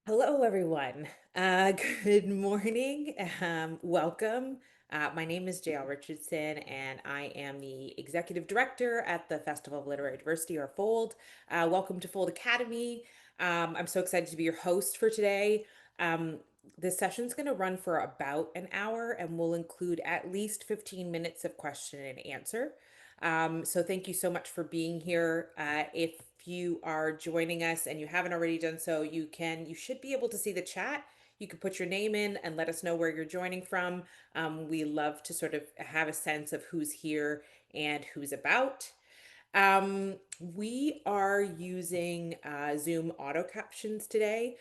Hello, everyone. Good morning. Welcome. My name is JL Richardson, and I am the Executive Director at the Festival of Literary Diversity, or FOLD. Welcome to FOLD Academy. I'm so excited to be your host for today. Um, this session is going to run for about an hour and will include at least 15 minutes of question and answer. So thank you so much for being here. If you are joining us and you haven't already done so, you should be able to see the chat. You can put your name in and let us know where you're joining from. We love to sort of have a sense of who's here and who's about. We are using Zoom auto captions today.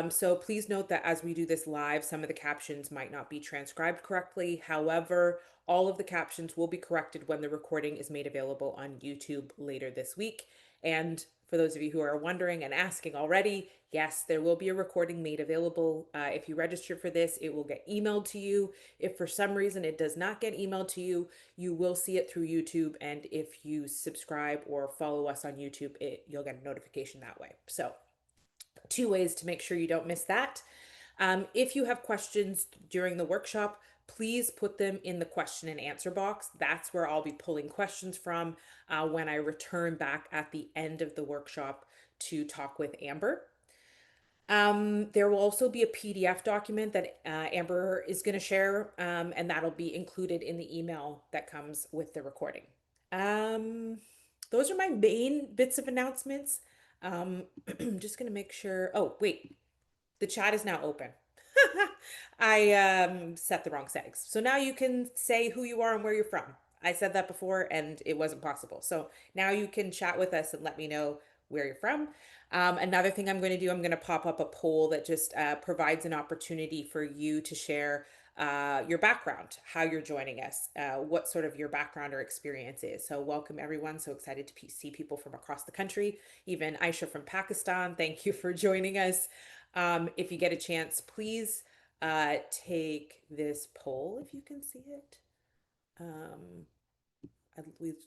So please note that as we do this live, some of the captions might not be transcribed correctly. However, all of the captions will be corrected when the recording is made available on YouTube later this week. And for those of you who are wondering and asking already, yes, there will be a recording made available. If you register for this, it will get emailed to you. If for some reason it does not get emailed to you, you will see it through YouTube. And if you subscribe or follow us on YouTube, you'll get a notification that way. So, two ways to make sure you don't miss that. If you have questions during the workshop, please put them in the question and answer box. That's where I'll be pulling questions from when I return back at the end of the workshop to talk with Amber. There will also be a PDF document that Amber is going to share, and that'll be included in the email that comes with the recording. Um, those are my main bits of announcements. I'm just going to make sure. Oh, wait, the chat is now open. I set the wrong settings. So now you can say who you are and where you're from. I said that before and it wasn't possible. So now you can chat with us and let me know where you're from. Another thing I'm going to do, I'm going to pop up a poll that just provides an opportunity for you to share your background, how you're joining us, what sort of your background or experience is. So welcome everyone. So excited to see people from across the country, even Aisha from Pakistan. Thank you for joining us. If you get a chance, please take this poll if you can see it.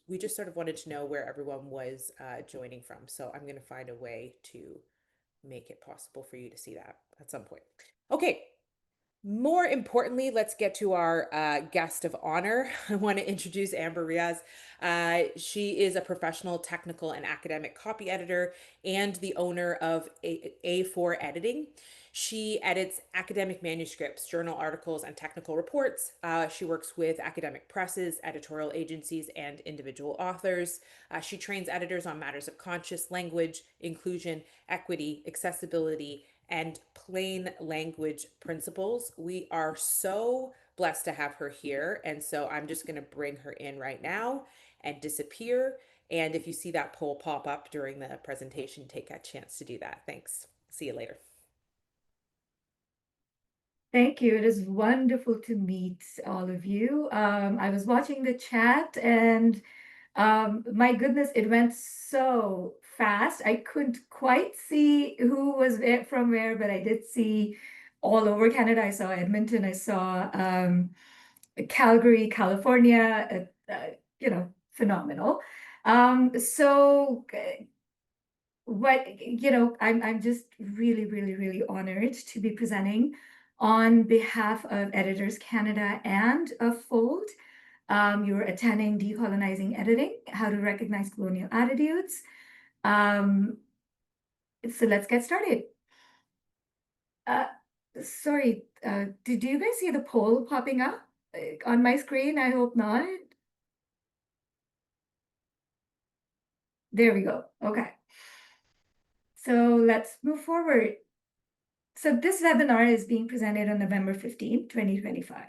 We just sort of wanted to know where everyone was joining from. So I'm going to find a way to make it possible for you to see that at some point. Okay, more importantly, let's get to our guest of honor. I want to introduce Amber Riaz. She is a professional technical and academic copy editor and the owner of A4 Editing. She edits academic manuscripts, journal articles, and technical reports. She works with academic presses, editorial agencies, and individual authors. She trains editors on matters of conscious language, inclusion, equity, accessibility, and plain language principles. We are so blessed to have her here. And so I'm just going to bring her in right now and disappear. And if you see that poll pop up during the presentation, take a chance to do that. Thanks. See you later. Thank you. It is wonderful to meet all of you. I was watching the chat and my goodness, it went so fast. I couldn't quite see who was from where, but I did see all over Canada. I saw Edmonton, I saw Calgary, California, phenomenal. I'm just really honored to be presenting on behalf of Editors Canada and of Fold. You're attending Decolonizing Editing, How to Recognize Colonial Attitudes. So let's get started. Sorry, did you guys see the poll popping up on my screen? I hope not. There we go. Okay. So let's move forward. So this webinar is being presented on November 15, 2025.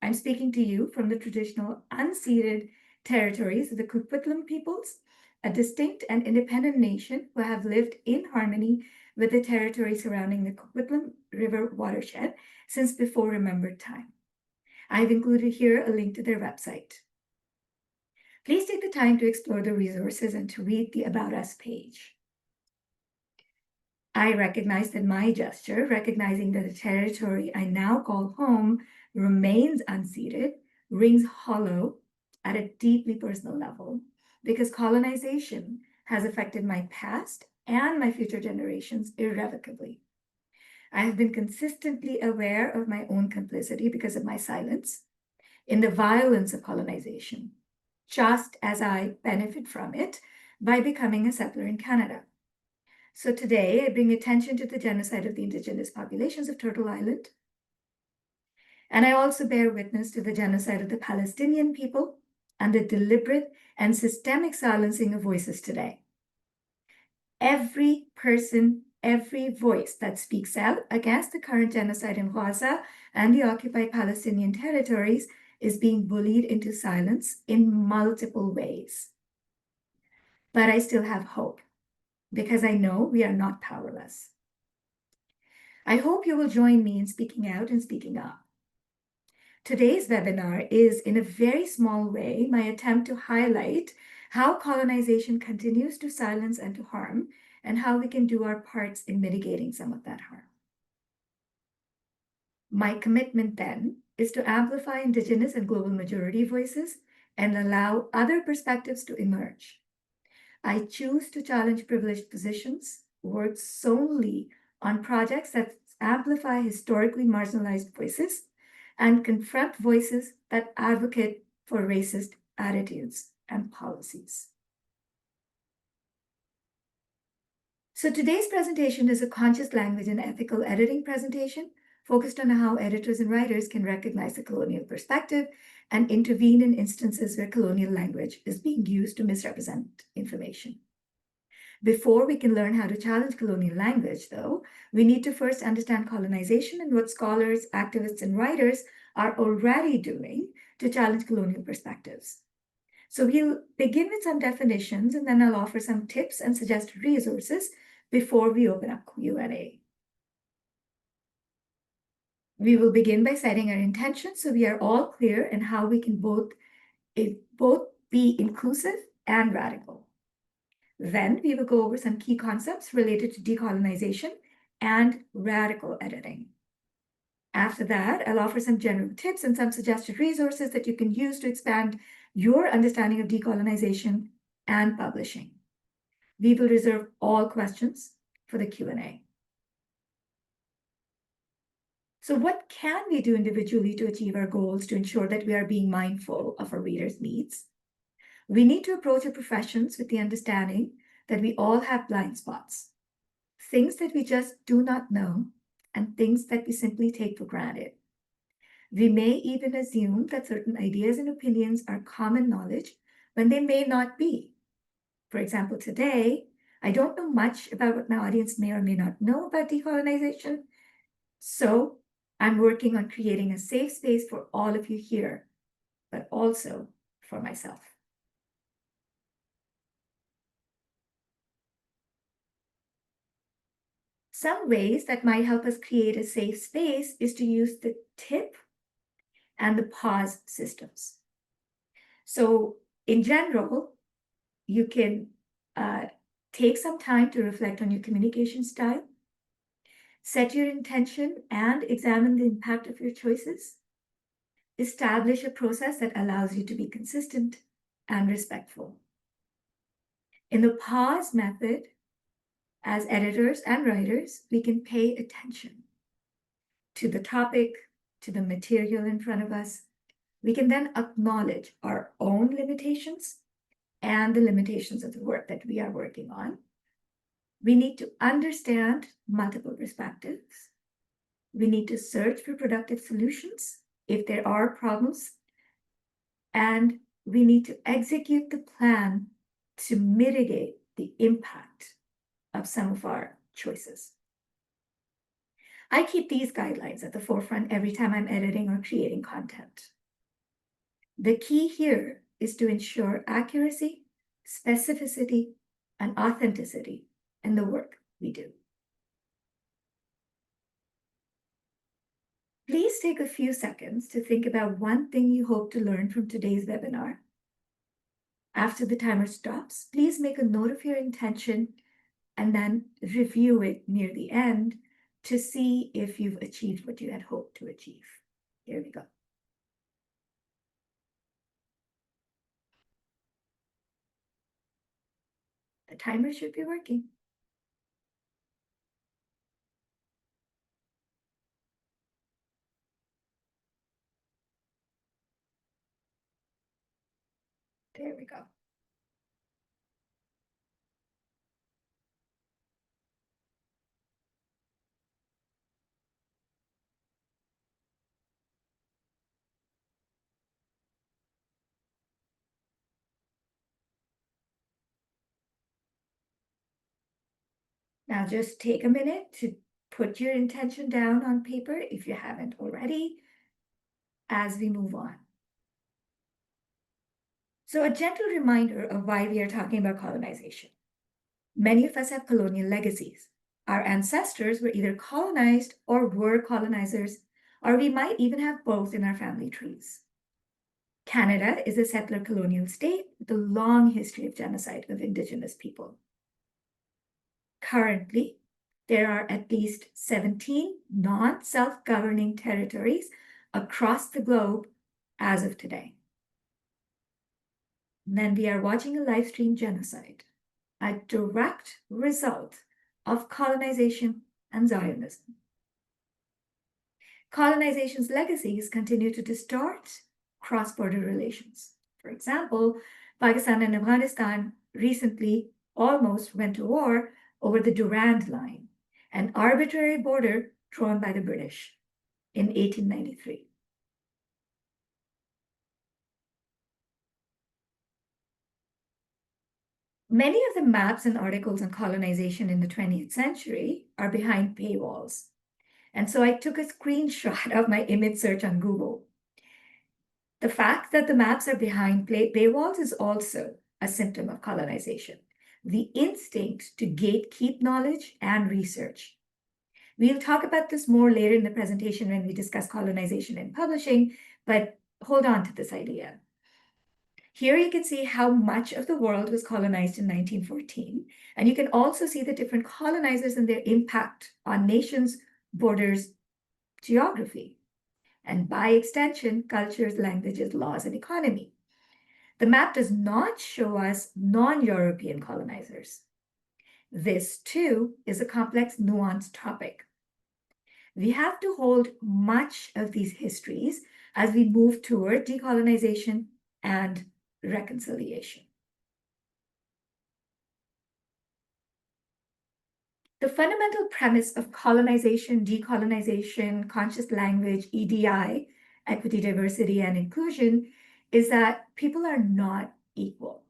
I'm speaking to you from the traditional unceded territories of the Coquitlam peoples, a distinct and independent nation who have lived in harmony with the territory surrounding the Coquitlam River watershed since before remembered time. I've included here a link to their website. Please take the time to explore the resources and to read the About Us page. I recognize that my gesture, recognizing that the territory I now call home remains unceded, rings hollow at a deeply personal level because colonization has affected my past and my future generations irrevocably. I have been consistently aware of my own complicity because of my silence in the violence of colonization, just as I benefit from it by becoming a settler in Canada. So today, I bring attention to the genocide of the Indigenous populations of Turtle Island. And I also bear witness to the genocide of the Palestinian people and the deliberate and systemic silencing of voices today. Every person, every voice that speaks out against the current genocide in Gaza and the occupied Palestinian territories is being bullied into silence in multiple ways. But I still have hope because I know we are not powerless. I hope you will join me in speaking out and speaking up. Today's webinar is, in a very small way, my attempt to highlight how colonization continues to silence and to harm, and how we can do our parts in mitigating some of that harm. My commitment then is to amplify Indigenous and global majority voices and allow other perspectives to emerge. I choose to challenge privileged positions, work solely on projects that amplify historically marginalized voices, and confront voices that advocate for racist attitudes and policies. So today's presentation is a conscious language and ethical editing presentation focused on how editors and writers can recognize the colonial perspective and intervene in instances where colonial language is being used to misrepresent information. Before we can learn how to challenge colonial language, though, we need to first understand colonization and what scholars, activists, and writers are already doing to challenge colonial perspectives. So we'll begin with some definitions, and then I'll offer some tips and suggest resources before we open up Q&A. We will begin by setting our intention so we are all clear in how we can both be inclusive and radical. Then we will go over some key concepts related to decolonization and radical editing. After that, I'll offer some general tips and some suggested resources that you can use to expand your understanding of decolonization and publishing. We will reserve all questions for the Q&A. So what can we do individually to achieve our goals to ensure that we are being mindful of our readers' needs? We need to approach our professions with the understanding that we all have blind spots, things that we just do not know, and things that we simply take for granted. We may even assume that certain ideas and opinions are common knowledge when they may not be. For example, today, I don't know much about what my audience may or may not know about decolonization, so I'm working on creating a safe space for all of you here, but also for myself. Some ways that might help us create a safe space is to use the tip and the pause systems. So in general, you can take some time to reflect on your communication style, set your intention and examine the impact of your choices, establish a process that allows you to be consistent and respectful. In the pause method, as editors and writers, we can pay attention to the topic, to the material in front of us. We can then acknowledge our own limitations and the limitations of the work that we are working on. We need to understand multiple perspectives. We need to search for productive solutions if there are problems. And we need to execute the plan to mitigate the impact of some of our choices. I keep these guidelines at the forefront every time I'm editing or creating content. The key here is to ensure accuracy, specificity, and authenticity in the work we do. Please take a few seconds to think about one thing you hope to learn from today's webinar. After the timer stops, please make a note of your intention and then review it near the end to see if you've achieved what you had hoped to achieve. Here we go. The timer should be working. we go. Now just take a minute to put your intention down on paper if you haven't already, as we move on. So a gentle reminder of why we are talking about colonization. Many of us have colonial legacies. Our ancestors were either colonized or were colonizers, or we might even have both in our family trees. Canada is a settler colonial state with a long history of genocide of Indigenous people. Currently, there are at least 17 non-self-governing territories across the globe as of today. And then we are watching a live stream genocide, a direct result of colonization and Zionism. Colonization's legacies continue to distort cross-border relations. For example, Pakistan and Afghanistan recently almost went to war over the Durand Line, an arbitrary border drawn by the British in 1893. Many of the maps and articles on colonization in the 20th century are behind paywalls. And so I took a screenshot of my image search on Google. The fact that the maps are behind paywalls is also a symptom of colonization, the instinct to gatekeep knowledge and research. We'll talk about this more later in the presentation when we discuss colonization in publishing, but hold on to this idea. Here you can see how much of the world was colonized in 1914, and you can also see the different colonizers and their impact on nations, borders, geography, and by extension, cultures, languages, laws, and economy. The map does not show us non-European colonizers. This, too, is a complex, nuanced topic. We have to hold much of these histories as we move toward decolonization and reconciliation. The fundamental premise of colonization, decolonization, conscious language, EDI, equity, diversity, and inclusion, is that people are not equal.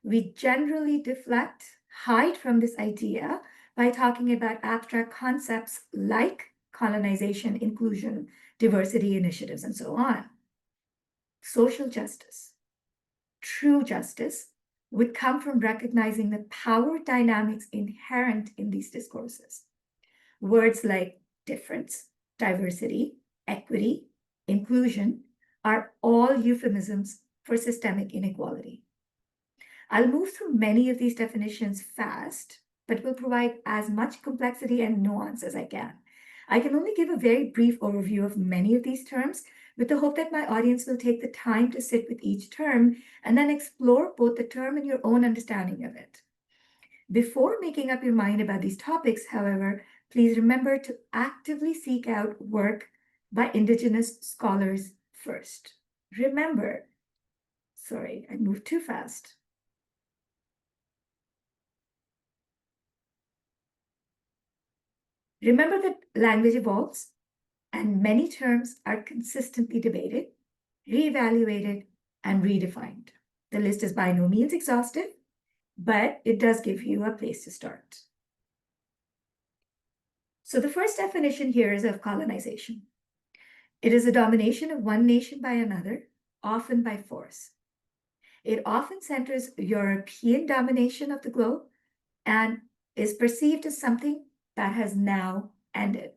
We generally deflect, hide from this idea by talking about abstract concepts like colonization, inclusion, diversity initiatives, and so on. Social justice, true justice, would come from recognizing the power dynamics inherent in these discourses. Words like difference, diversity, equity, inclusion are all euphemisms for systemic inequality. I'll move through many of these definitions fast, but will provide as much complexity and nuance as I can. I can only give a very brief overview of many of these terms with the hope that my audience will take the time to sit with each term and then explore both the term and your own understanding of it. Before making up your mind about these topics, however, please remember to actively seek out work by Indigenous scholars first. Remember, sorry, I moved too fast. Remember that language evolves and many terms are consistently debated, reevaluated, and redefined. The list is by no means exhaustive, but it does give you a place to start. So the first definition here is of colonization. It is a domination of one nation by another, often by force. It often centers European domination of the globe and is perceived as something that has now ended.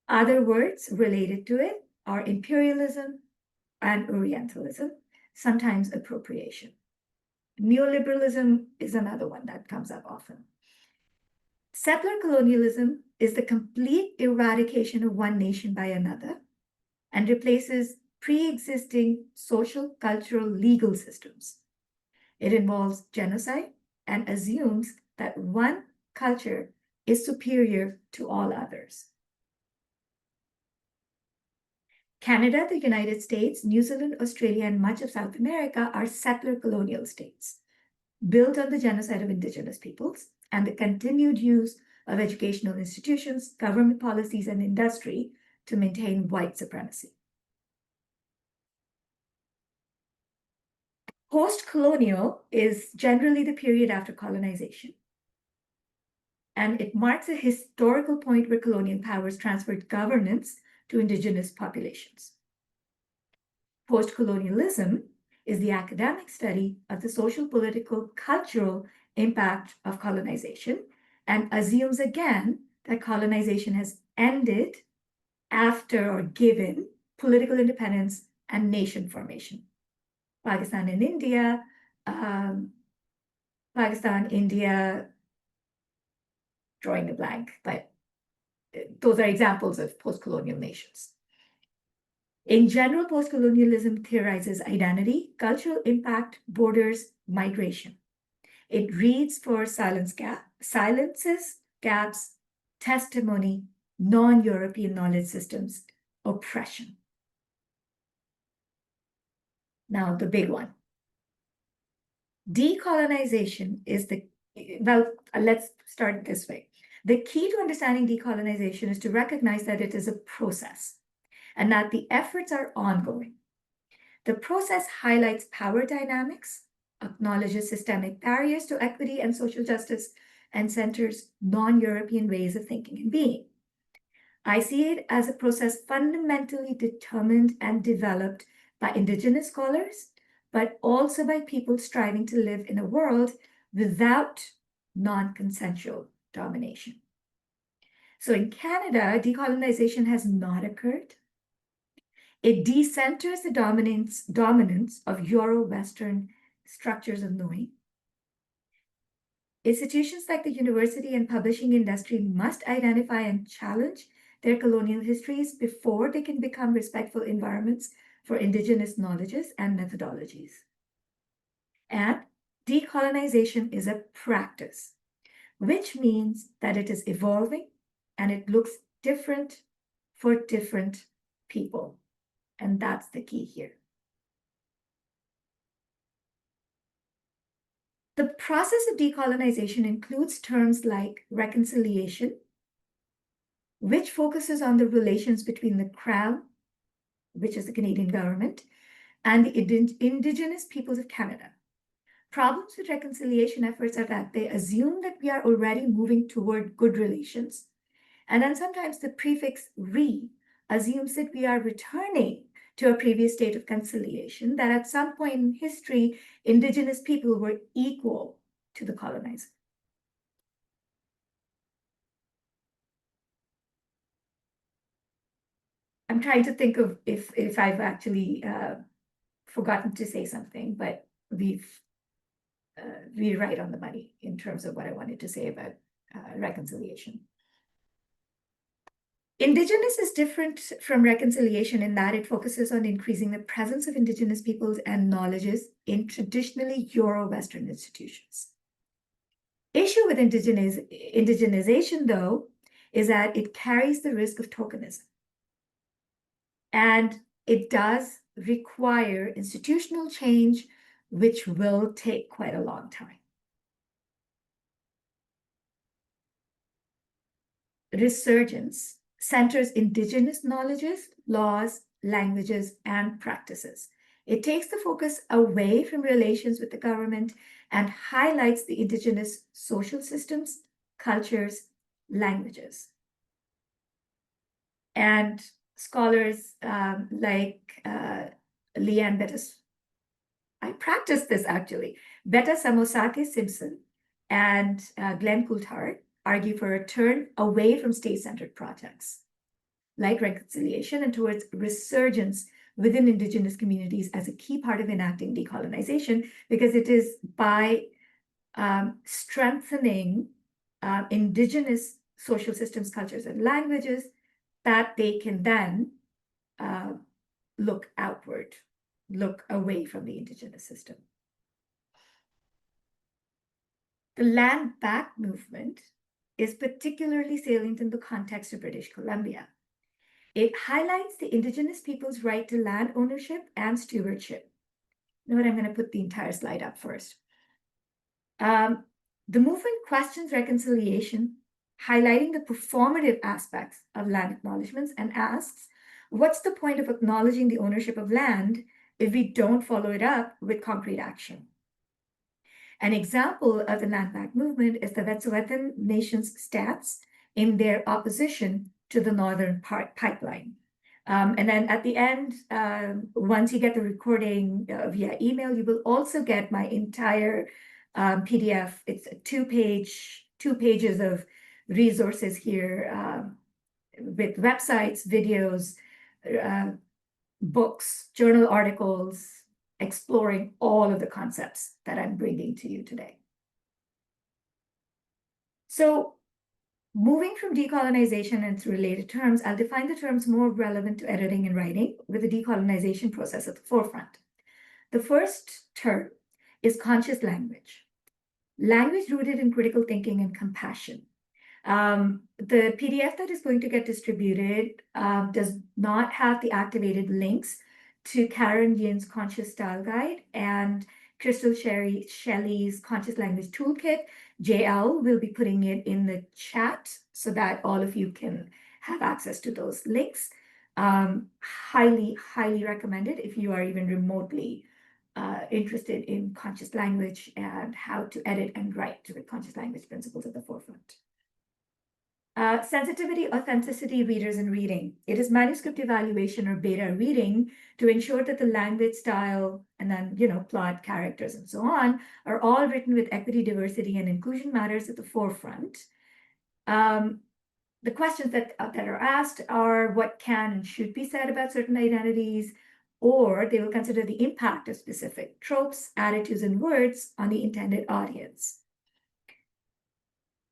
Other words related to it are imperialism and Orientalism, sometimes appropriation. Neoliberalism is another one that comes up often. Settler colonialism is the complete eradication of one nation by another and replaces pre-existing social, cultural, legal systems. It involves genocide and assumes that one culture is superior to all others. Canada, the United States, New Zealand, Australia, and much of South America are settler colonial states, built on the genocide of Indigenous peoples and the continued use of educational institutions, government policies, and industry to maintain white supremacy. Post-colonial is generally the period after colonization, and it marks a historical point where colonial powers transferred governance to Indigenous populations. Post-colonialism is the academic study of the social, political, cultural impact of colonization and assumes again that colonization has ended after or given political independence and nation formation. Pakistan and India, drawing a blank, but those are examples of post-colonial nations. In general, post-colonialism theorizes identity, cultural impact, borders, migration. It reads for silences, gaps, testimony, non-European knowledge systems, oppression. Now, the big one. Decolonization is let's start this way. The key to understanding decolonization is to recognize that it is a process and that the efforts are ongoing. The process highlights power dynamics, acknowledges systemic barriers to equity and social justice, and centers non-European ways of thinking and being. I see it as a process fundamentally determined and developed by Indigenous scholars, but also by people striving to live in a world without non-consensual domination. So in Canada, decolonization has not occurred. It decenters the dominance of Euro-Western structures of knowing. Institutions like the university and publishing industry must identify and challenge their colonial histories before they can become respectful environments for Indigenous knowledges and methodologies. And decolonization is a practice, which means that it is evolving and it looks different for different people. And that's the key here. The process of decolonization includes terms like reconciliation, which focuses on the relations between the Crown, which is the Canadian government, and the Indigenous peoples of Canada. Problems with reconciliation efforts are that they assume that we are already moving toward good relations. And then sometimes the prefix "re" assumes that we are returning to a previous state of conciliation, that at some point in history, Indigenous people were equal to the colonizer. I'm trying to think of if I've actually forgotten to say something, but we're right on the money in terms of what I wanted to say about reconciliation. Indigenous is different from reconciliation in that it focuses on increasing the presence of Indigenous peoples and knowledges in traditionally Euro-Western institutions. Issue with indigenization, though, is that it carries the risk of tokenism. And it does require institutional change, which will take quite a long time. Resurgence centers Indigenous knowledges, laws, languages, and practices. It takes the focus away from relations with the government and highlights the Indigenous social systems, cultures, languages. And scholars like Leanne Bettis, I practiced this actually, Betta Samosake Simpson and Glenn Coulthard argue for a turn away from state-centered projects like reconciliation and towards resurgence within Indigenous communities as a key part of enacting decolonization, because it is by strengthening Indigenous social systems, cultures, and languages that they can then look outward, look away from the Indigenous system. The land back movement is particularly salient in the context of British Columbia. It highlights the indigenous people's right to land ownership and stewardship. You know what? I'm going to put the entire slide up first. The movement questions reconciliation, highlighting the performative aspects of land acknowledgements, and asks, what's the point of acknowledging the ownership of land if we don't follow it up with concrete action? An example of the land back movement is the Wet'suwet'en Nation's stance in their opposition to the Northern Pipeline. And then at the end, once you get the recording via email, you will also get my entire PDF. It's a two pages of resources here with websites, videos, books, journal articles, exploring all of the concepts that I'm bringing to you today. So moving from decolonization and its related terms, I'll define the terms more relevant to editing and writing with the decolonization process at the forefront. The first term is conscious language, language rooted in critical thinking and compassion. The PDF that is going to get distributed does not have the activated links to Karen Yin's Conscious Style Guide and Crystal Shelley's Conscious Language Toolkit. JL will be putting it in the chat so that all of you can have access to those links. Highly, highly recommended if you are even remotely interested in conscious language and how to edit and write with conscious language principles at the forefront. Sensitivity, authenticity, readers, and reading. It is manuscript evaluation or beta reading to ensure that the language style and then, plot, characters, and so on are all written with equity, diversity, and inclusion matters at the forefront. The questions that are asked are what can and should be said about certain identities, or they will consider the impact of specific tropes, attitudes, and words on the intended audience.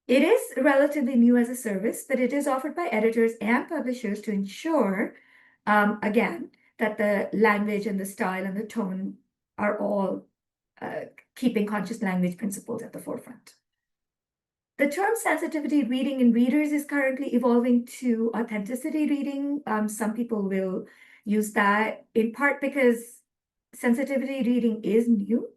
It is relatively new as a service, but it is offered by editors and publishers to ensure, again, that the language and the style and the tone are all keeping conscious language principles at the forefront. The term sensitivity reading in readers is currently evolving to authenticity reading. Some people will use that in part because sensitivity reading is new,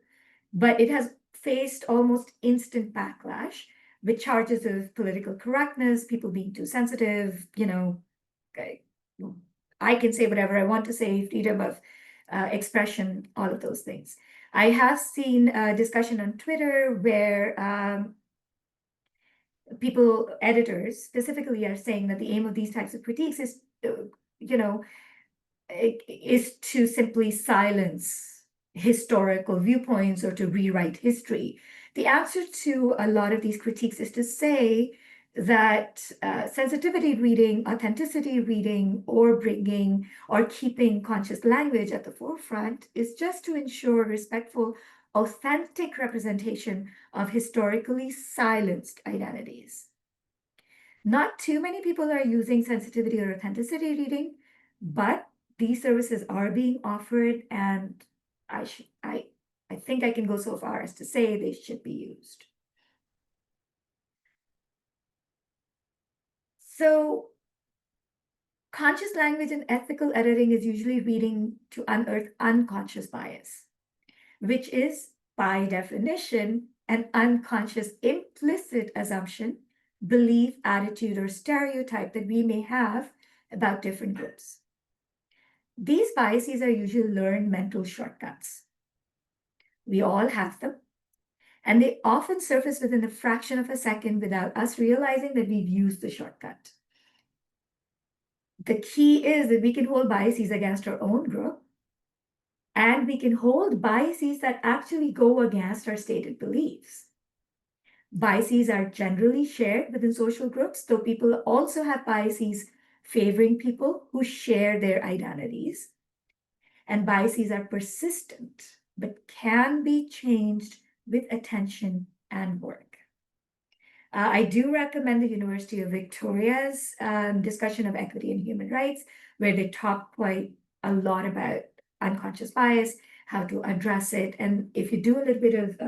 but it has faced almost instant backlash with charges of political correctness, people being too sensitive, I can say whatever I want to say, freedom of expression, all of those things. I have seen a discussion on Twitter where editors specifically are saying that the aim of these types of critiques is, is to simply silence historical viewpoints or to rewrite history. The answer to a lot of these critiques is to say that sensitivity reading, authenticity reading, or bringing or keeping conscious language at the forefront is just to ensure respectful, authentic representation of historically silenced identities. Not too many people are using sensitivity or authenticity reading, but these services are being offered, and I think I can go so far as to say they should be used. So conscious language and ethical editing is usually reading to unearth unconscious bias, which is, by definition, an unconscious implicit assumption, belief, attitude, or stereotype that we may have about different groups. These biases are usually learned mental shortcuts. We all have them, and they often surface within a fraction of a second without us realizing that we've used the shortcut. The key is that we can hold biases against our own group, and we can hold biases that actually go against our stated beliefs. Biases are generally shared within social groups, though people also have biases favoring people who share their identities. And biases are persistent, but can be changed with attention and work. I do recommend the University of Victoria's discussion of equity and human rights, where they talk quite a lot about unconscious bias, how to address it. And if you do a little bit of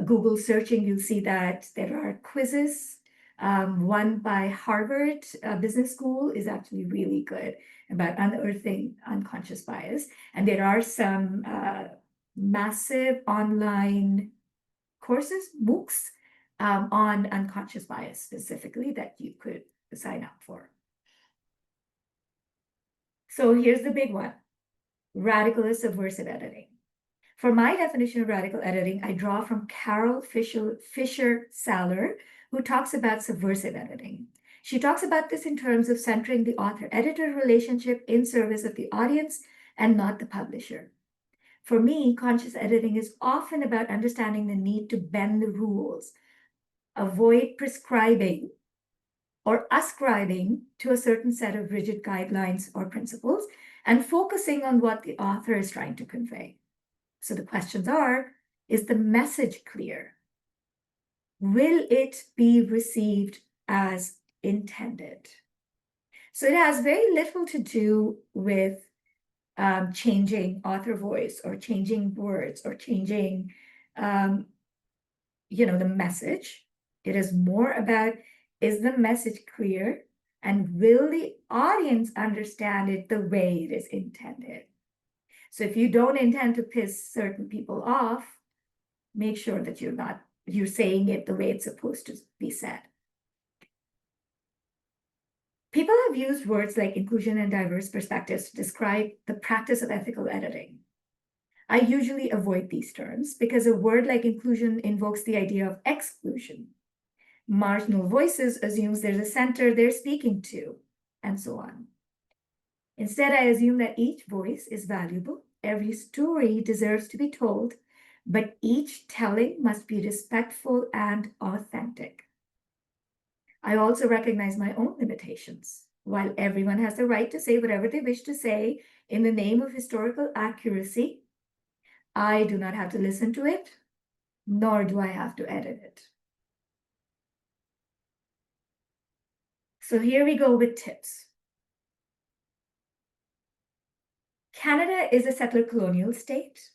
Google searching, you'll see that there are quizzes One by Harvard Business School is actually really good about unearthing unconscious bias. And there are some massive online courses, MOOCs, on unconscious bias specifically that you could sign up for. So here's the big one: radical or subversive editing. For my definition of radical editing, I draw from Carol Fisher-Saller, who talks about subversive editing. She talks about this in terms of centering the author-editor relationship in service of the audience and not the publisher. For me, conscious editing is often about understanding the need to bend the rules, avoid prescribing or ascribing to a certain set of rigid guidelines or principles, and focusing on what the author is trying to convey. So the questions are, is the message clear? Will it be received as intended? So it has very little to do with changing author voice or changing words or changing, the message. It is more about, is the message clear and will the audience understand it the way it is intended? So if you don't intend to piss certain people off, make sure that you're saying it the way it's supposed to be said. People have used words like inclusion and diverse perspectives to describe the practice of ethical editing. I usually avoid these terms because a word like inclusion invokes the idea of exclusion. Marginal voices assumes there's a center they're speaking to, and so on. Instead, I assume that each voice is valuable. Every story deserves to be told, but each telling must be respectful and authentic. I also recognize my own limitations. While everyone has the right to say whatever they wish to say in the name of historical accuracy, I do not have to listen to it, nor do I have to edit it. So here we go with tips. Canada is a settler colonial state.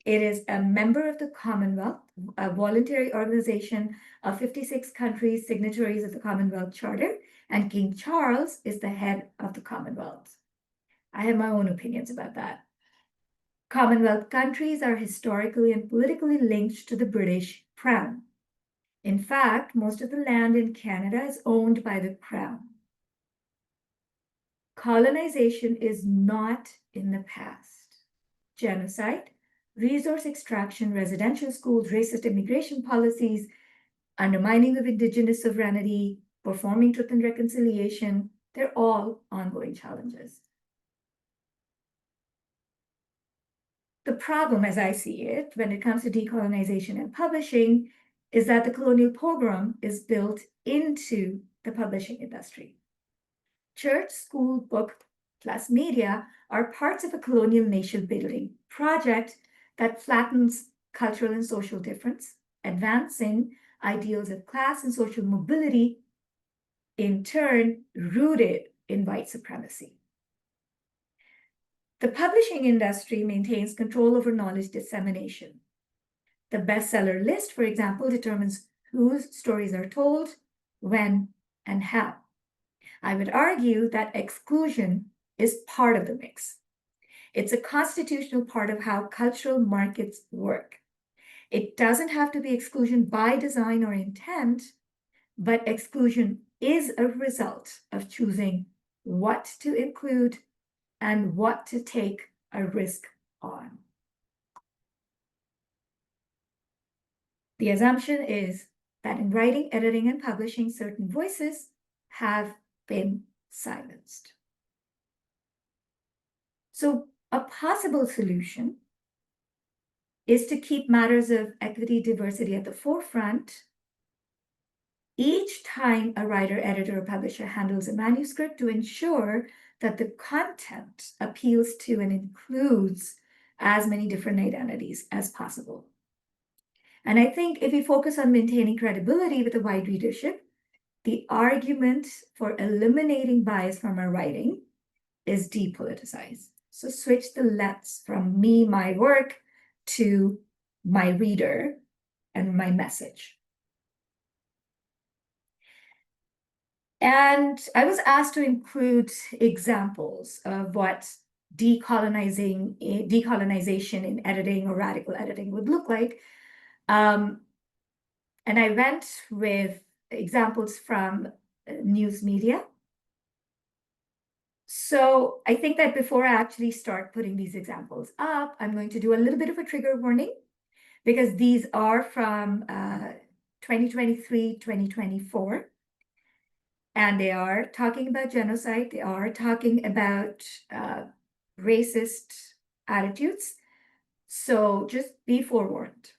It is a member of the Commonwealth, a voluntary organization of 56 countries, signatories of the Commonwealth Charter, and King Charles is the head of the Commonwealth. I have my own opinions about that. Commonwealth countries are historically and politically linked to the British Crown. In fact, most of the land in Canada is owned by the Crown. Colonization is not in the past. Genocide, resource extraction, residential schools, racist immigration policies, undermining of Indigenous sovereignty, performing truth and reconciliation, they're all ongoing challenges. The problem, as I see it, when it comes to decolonization and publishing, is that the colonial program is built into the publishing industry. Church, school, book, plus media are parts of a colonial nation building project that flattens cultural and social difference, advancing ideals of class and social mobility, in turn rooted in white supremacy. The publishing industry maintains control over knowledge dissemination. The bestseller list, for example, determines whose stories are told, when, and how. I would argue that exclusion is part of the mix. It's a constitutional part of how cultural markets work. It doesn't have to be exclusion by design or intent, but exclusion is a result of choosing what to include and what to take a risk on. The assumption is that in writing, editing, and publishing, certain voices have been silenced. So a possible solution is to keep matters of equity, diversity at the forefront each time a writer, editor, or publisher handles a manuscript, to ensure that the content appeals to and includes as many different identities as possible. And I think if we focus on maintaining credibility with a wide readership, the argument for eliminating bias from our writing is depoliticized. So switch the lens from me, my work, to my reader and my message. And I was asked to include examples of what decolonization in editing or radical editing would look like. And I went with examples from news media. So I think that before I actually start putting these examples up, I'm going to do a little bit of a trigger warning because these are from 2023, 2024. And they are talking about genocide. They are talking about racist attitudes. So just be forewarned.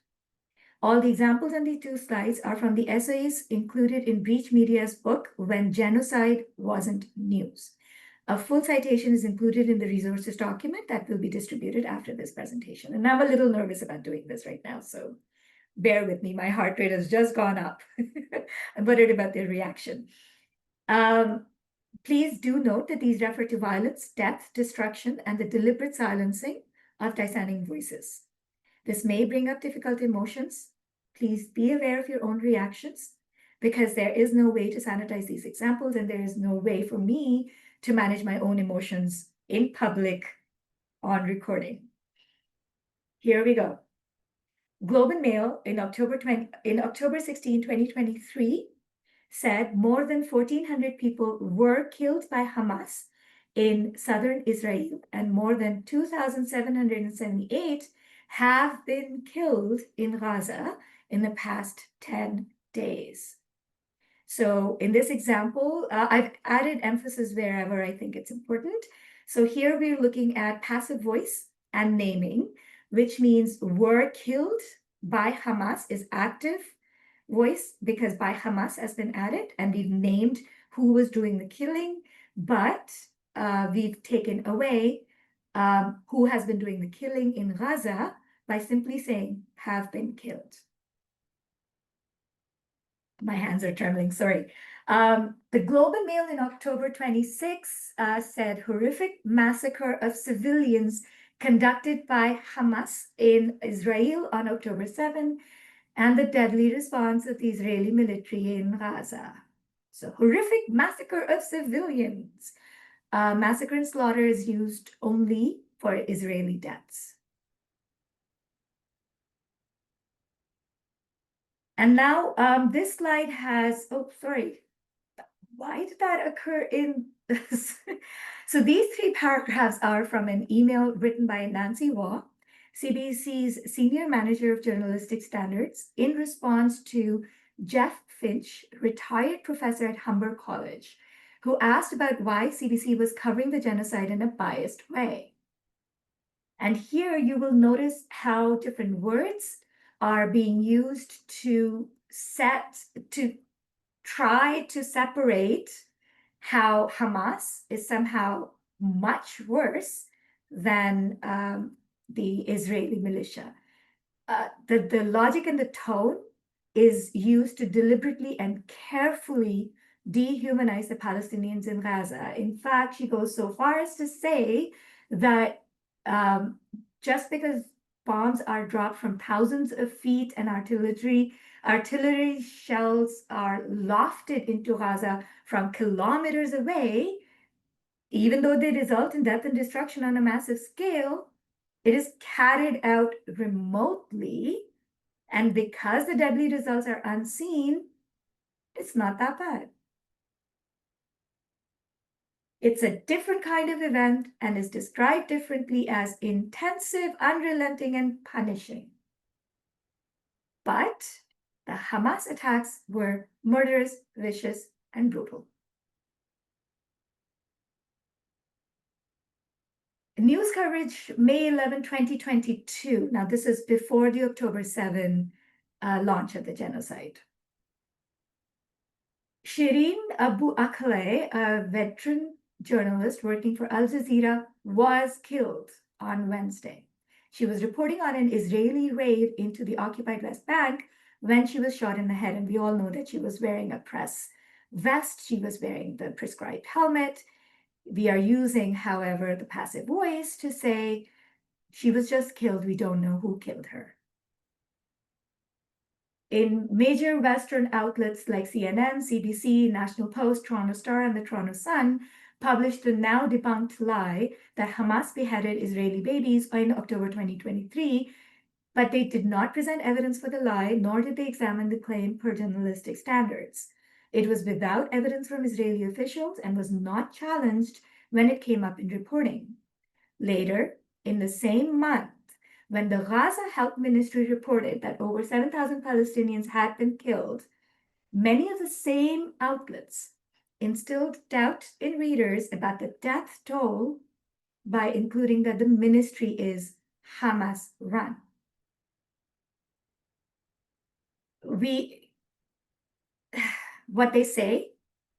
All the examples on the two slides are from the essays included in Breach Media's book, When Genocide Wasn't News. A full citation is included in the resources document that will be distributed after this presentation. And I'm a little nervous about doing this right now, so bear with me. My heart rate has just gone up. I'm worried about their reaction. Please do note that these refer to violence, death, destruction, and the deliberate silencing of dissenting voices. This may bring up difficult emotions. Please be aware of your own reactions because there is no way to sanitize these examples and there is no way for me to manage my own emotions in public on recording. Here we go. Globe and Mail in October 16, 2023 said more than 1,400 people were killed by Hamas in southern Israel and more than 2,778 have been killed in Gaza in the past 10 days. So in this example, I've added emphasis wherever I think it's important. So here we're looking at passive voice and naming, which means were killed by Hamas is active voice because by Hamas has been added and we've named who was doing the killing, but we've taken away who has been doing the killing in Gaza by simply saying have been killed. My hands are trembling, sorry. The Globe and Mail in October 26 said horrific massacre of civilians conducted by Hamas in Israel on October 7 and the deadly response of the Israeli military in Gaza. So horrific massacre of civilians. Massacre and slaughter is used only for Israeli deaths. And now this slide has, oh, sorry. Why did that occur in this? So these three paragraphs are from an email written by Nancy Waugh, CBC's Senior Manager of Journalistic Standards, in response to Jeff Finch, retired professor at Humber College, who asked about why CBC was covering the genocide in a biased way. And here you will notice how different words are being used to try to separate how Hamas is somehow much worse than the Israeli militia. The logic and the tone is used to deliberately and carefully dehumanize the Palestinians in Gaza. In fact, she goes so far as to say that just because bombs are dropped from thousands of feet and artillery shells are lofted into Gaza from kilometers away, even though they result in death and destruction on a massive scale, it is carried out remotely. And because the deadly results are unseen, it's not that bad. It's a different kind of event and is described differently as intensive, unrelenting, and punishing. But the Hamas attacks were murderous, vicious, and brutal. News coverage, May 11, 2022. Now, this is before the October 7 launch of the genocide. Shireen Abu Akleh, a veteran journalist working for Al Jazeera, was killed on Wednesday. She was reporting on an Israeli raid into the occupied West Bank when she was shot in the head. And we all know that she was wearing a press vest. She was wearing the prescribed helmet. We are using, however, the passive voice to say she was just killed. We don't know who killed her. in major Western outlets like CNN, CBC, National Post, Toronto Star, and the Toronto Sun published the now debunked lie that Hamas beheaded Israeli babies in October 2023, but they did not present evidence for the lie, nor did they examine the claim per journalistic standards. It was without evidence from Israeli officials and was not challenged when it came up in reporting. Later, in the same month, when the Gaza Health Ministry reported that over 7,000 Palestinians had been killed, many of the same outlets instilled doubt in readers about the death toll by including that the ministry is Hamas run. What they say,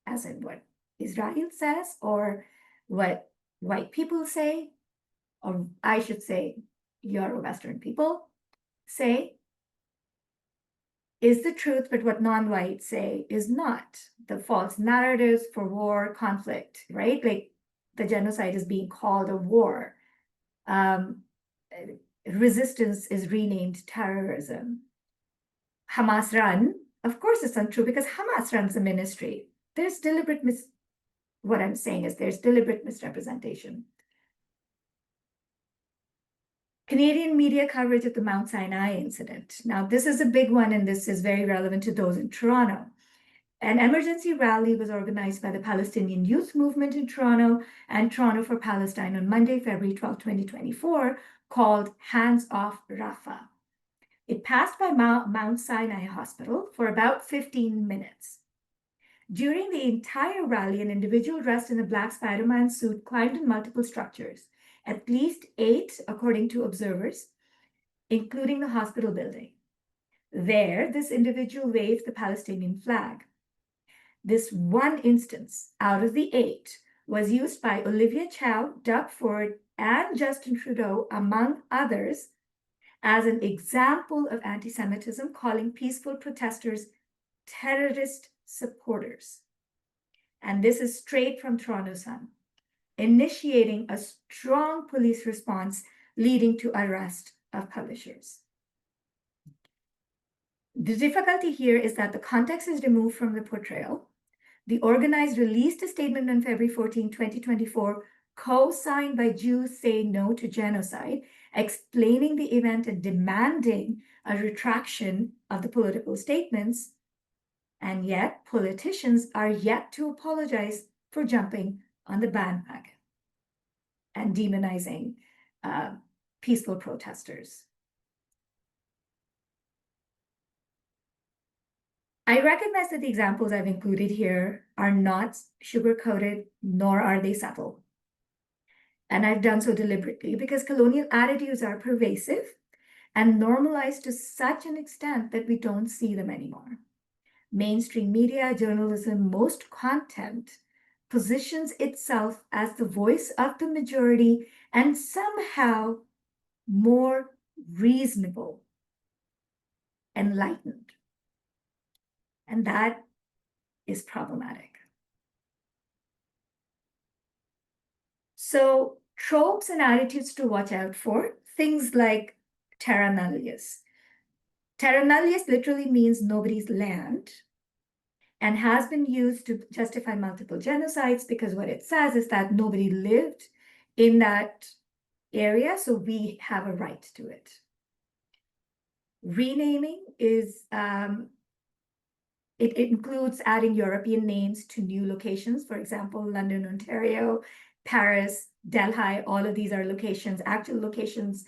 as in what Israel says, or what white people say, or I should say Euro-Western people say, is the truth, but what non-whites say is not. The false narratives for war, conflict, right? Like the genocide is being called a war. Resistance is renamed terrorism. Hamas run, of course it's untrue because Hamas runs the ministry. There's deliberate what I'm saying is there's deliberate misrepresentation. Canadian media coverage of the Mount Sinai incident. Now, this is a big one, and this is very relevant to those in Toronto. An emergency rally was organized by the Palestinian Youth Movement in Toronto and Toronto for Palestine on Monday, February 12, 2024, called Hands Off Rafah. It passed by Mount Sinai Hospital for about 15 minutes. During the entire rally, an individual dressed in a black Spider-Man suit climbed in multiple structures, at least 8, according to observers, including the hospital building. There, this individual waved the Palestinian flag. This one instance out of the 8 was used by Olivia Chow, Doug Ford, and Justin Trudeau, among others, as an example of anti-Semitism, calling peaceful protesters terrorist supporters. And this is straight from Toronto Sun, initiating a strong police response leading to arrest of publishers. The difficulty here is that the context is removed from the portrayal. The organized released a statement on February 14, 2024, co-signed by Jews Say No to Genocide, explaining the event and demanding a retraction of the political statements. And yet, politicians are yet to apologize for jumping on the bandwagon and demonizing peaceful protesters. I recognize that the examples I've included here are not sugar-coated, nor are they subtle. And I've done so deliberately because colonial attitudes are pervasive and normalized to such an extent that we don't see them anymore. Mainstream media, journalism, most content positions itself as the voice of the majority and somehow more reasonable, enlightened. And that is problematic. So tropes and attitudes to watch out for, things like terra nullius. Terra nullius literally means nobody's land and has been used to justify multiple genocides because what it says is that nobody lived in that area, so we have a right to it. Renaming is it includes adding European names to new locations. For example, London, Ontario, Paris, Delhi, all of these are locations, actual locations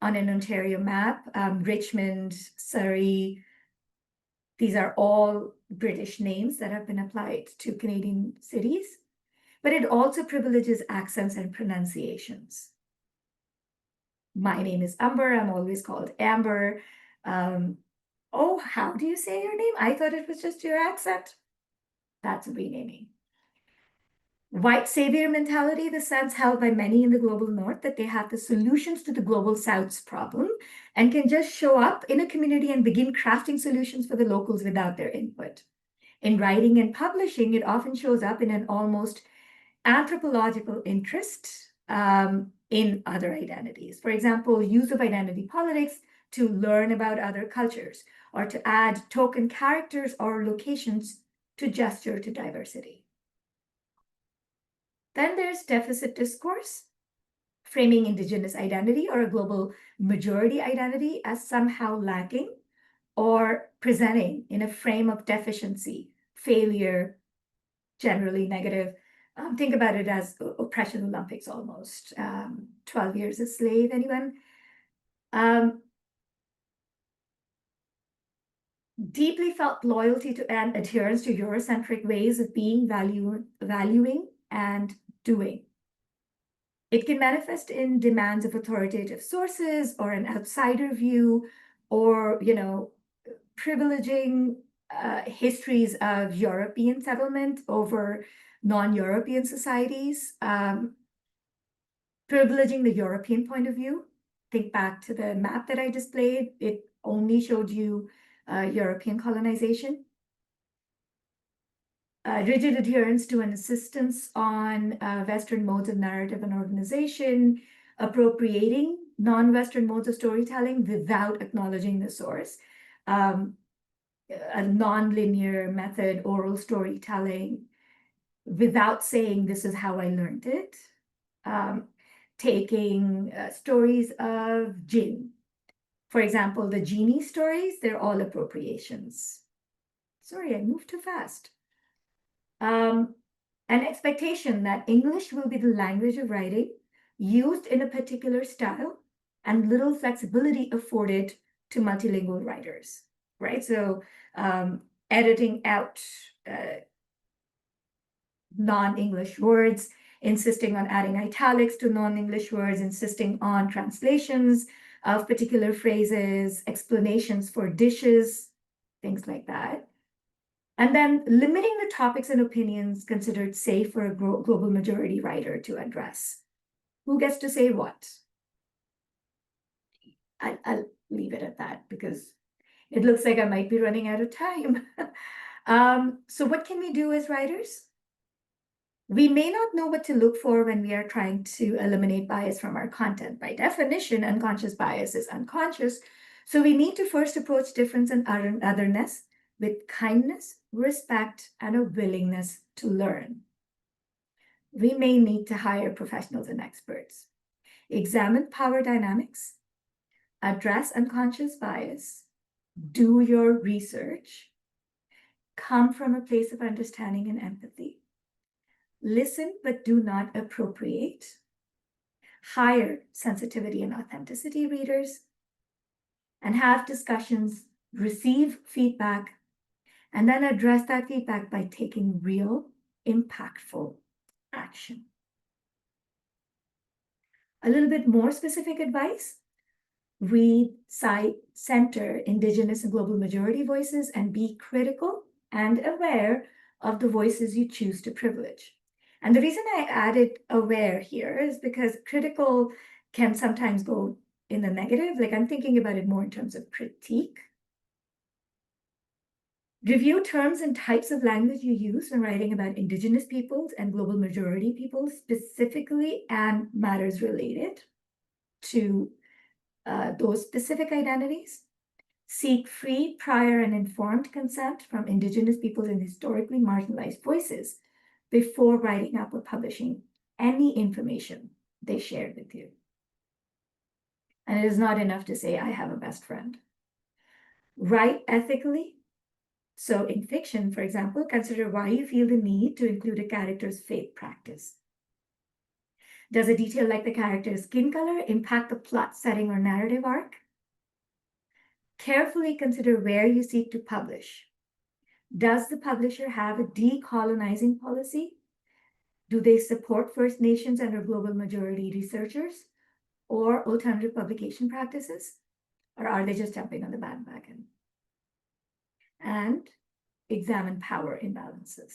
on an Ontario map. Richmond, Surrey, these are all British names that have been applied to Canadian cities. But it also privileges accents and pronunciations. My name is Amber. I'm always called Amber. Oh, how do you say your name? I thought it was just your accent. That's renaming. White savior mentality, the sense held by many in the global north that they have the solutions to the global south's problem and can just show up in a community and begin crafting solutions for the locals without their input. In writing and publishing, it often shows up in an almost anthropological interest in other identities. For example, use of identity politics to learn about other cultures, or to add token characters or locations to gesture to diversity. Then there's deficit discourse, framing Indigenous identity or a global majority identity as somehow lacking or presenting in a frame of deficiency, failure, generally negative. Think about it as oppression Olympics almost. 12 years a slave, anyone? Deeply felt loyalty to and adherence to Eurocentric ways of being, valuing, and doing. It can manifest in demands of authoritative sources or an outsider view, or, privileging histories of European settlement over non-European societies, privileging the European point of view. Think back to the map that I displayed. It only showed you European colonization. Rigid adherence to an insistence on Western modes of narrative and organization, appropriating non-Western modes of storytelling without acknowledging the source, a non-linear method, oral storytelling, without saying this is how I learned it, taking stories of jinn. For example, the genie stories, they're all appropriations. Sorry, I moved too fast. An expectation that English will be the language of writing used in a particular style, and little flexibility afforded to multilingual writers, right? So editing out non-English words, insisting on adding italics to non-English words, insisting on translations of particular phrases, explanations for dishes, things like that. And then limiting the topics and opinions considered safe for a global majority writer to address. Who gets to say what? I'll leave it at that because it looks like I might be running out of time. So what can we do as writers? We may not know what to look for when we are trying to eliminate bias from our content. By definition, unconscious bias is unconscious. So we need to first approach difference and otherness with kindness, respect, and a willingness to learn. We may need to hire professionals and experts, examine power dynamics, address unconscious bias, do your research, come from a place of understanding and empathy, listen but do not appropriate, hire sensitivity and authenticity readers, and have discussions, receive feedback, and then address that feedback by taking real, impactful action. A little bit more specific advice: read, cite, center Indigenous and global majority voices, and be critical and aware of the voices you choose to privilege. And the reason I added aware here is because critical can sometimes go in the negative. Like, I'm thinking about it more in terms of critique. Review terms and types of language you use when writing about Indigenous peoples and global majority peoples specifically, and matters related to those specific identities. Seek free, prior, and informed consent from Indigenous peoples and historically marginalized voices before writing up or publishing any information they shared with you. And it is not enough to say, I have a best friend. Write ethically. So in fiction, for example, consider why you feel the need to include a character's faith practice. Does a detail like the character's skin color impact the plot setting or narrative arc? Carefully consider where you seek to publish. Does the publisher have a decolonizing policy? Do they support First Nations and or global majority researchers or alternative publication practices? Or are they just jumping on the bandwagon? And examine power imbalances.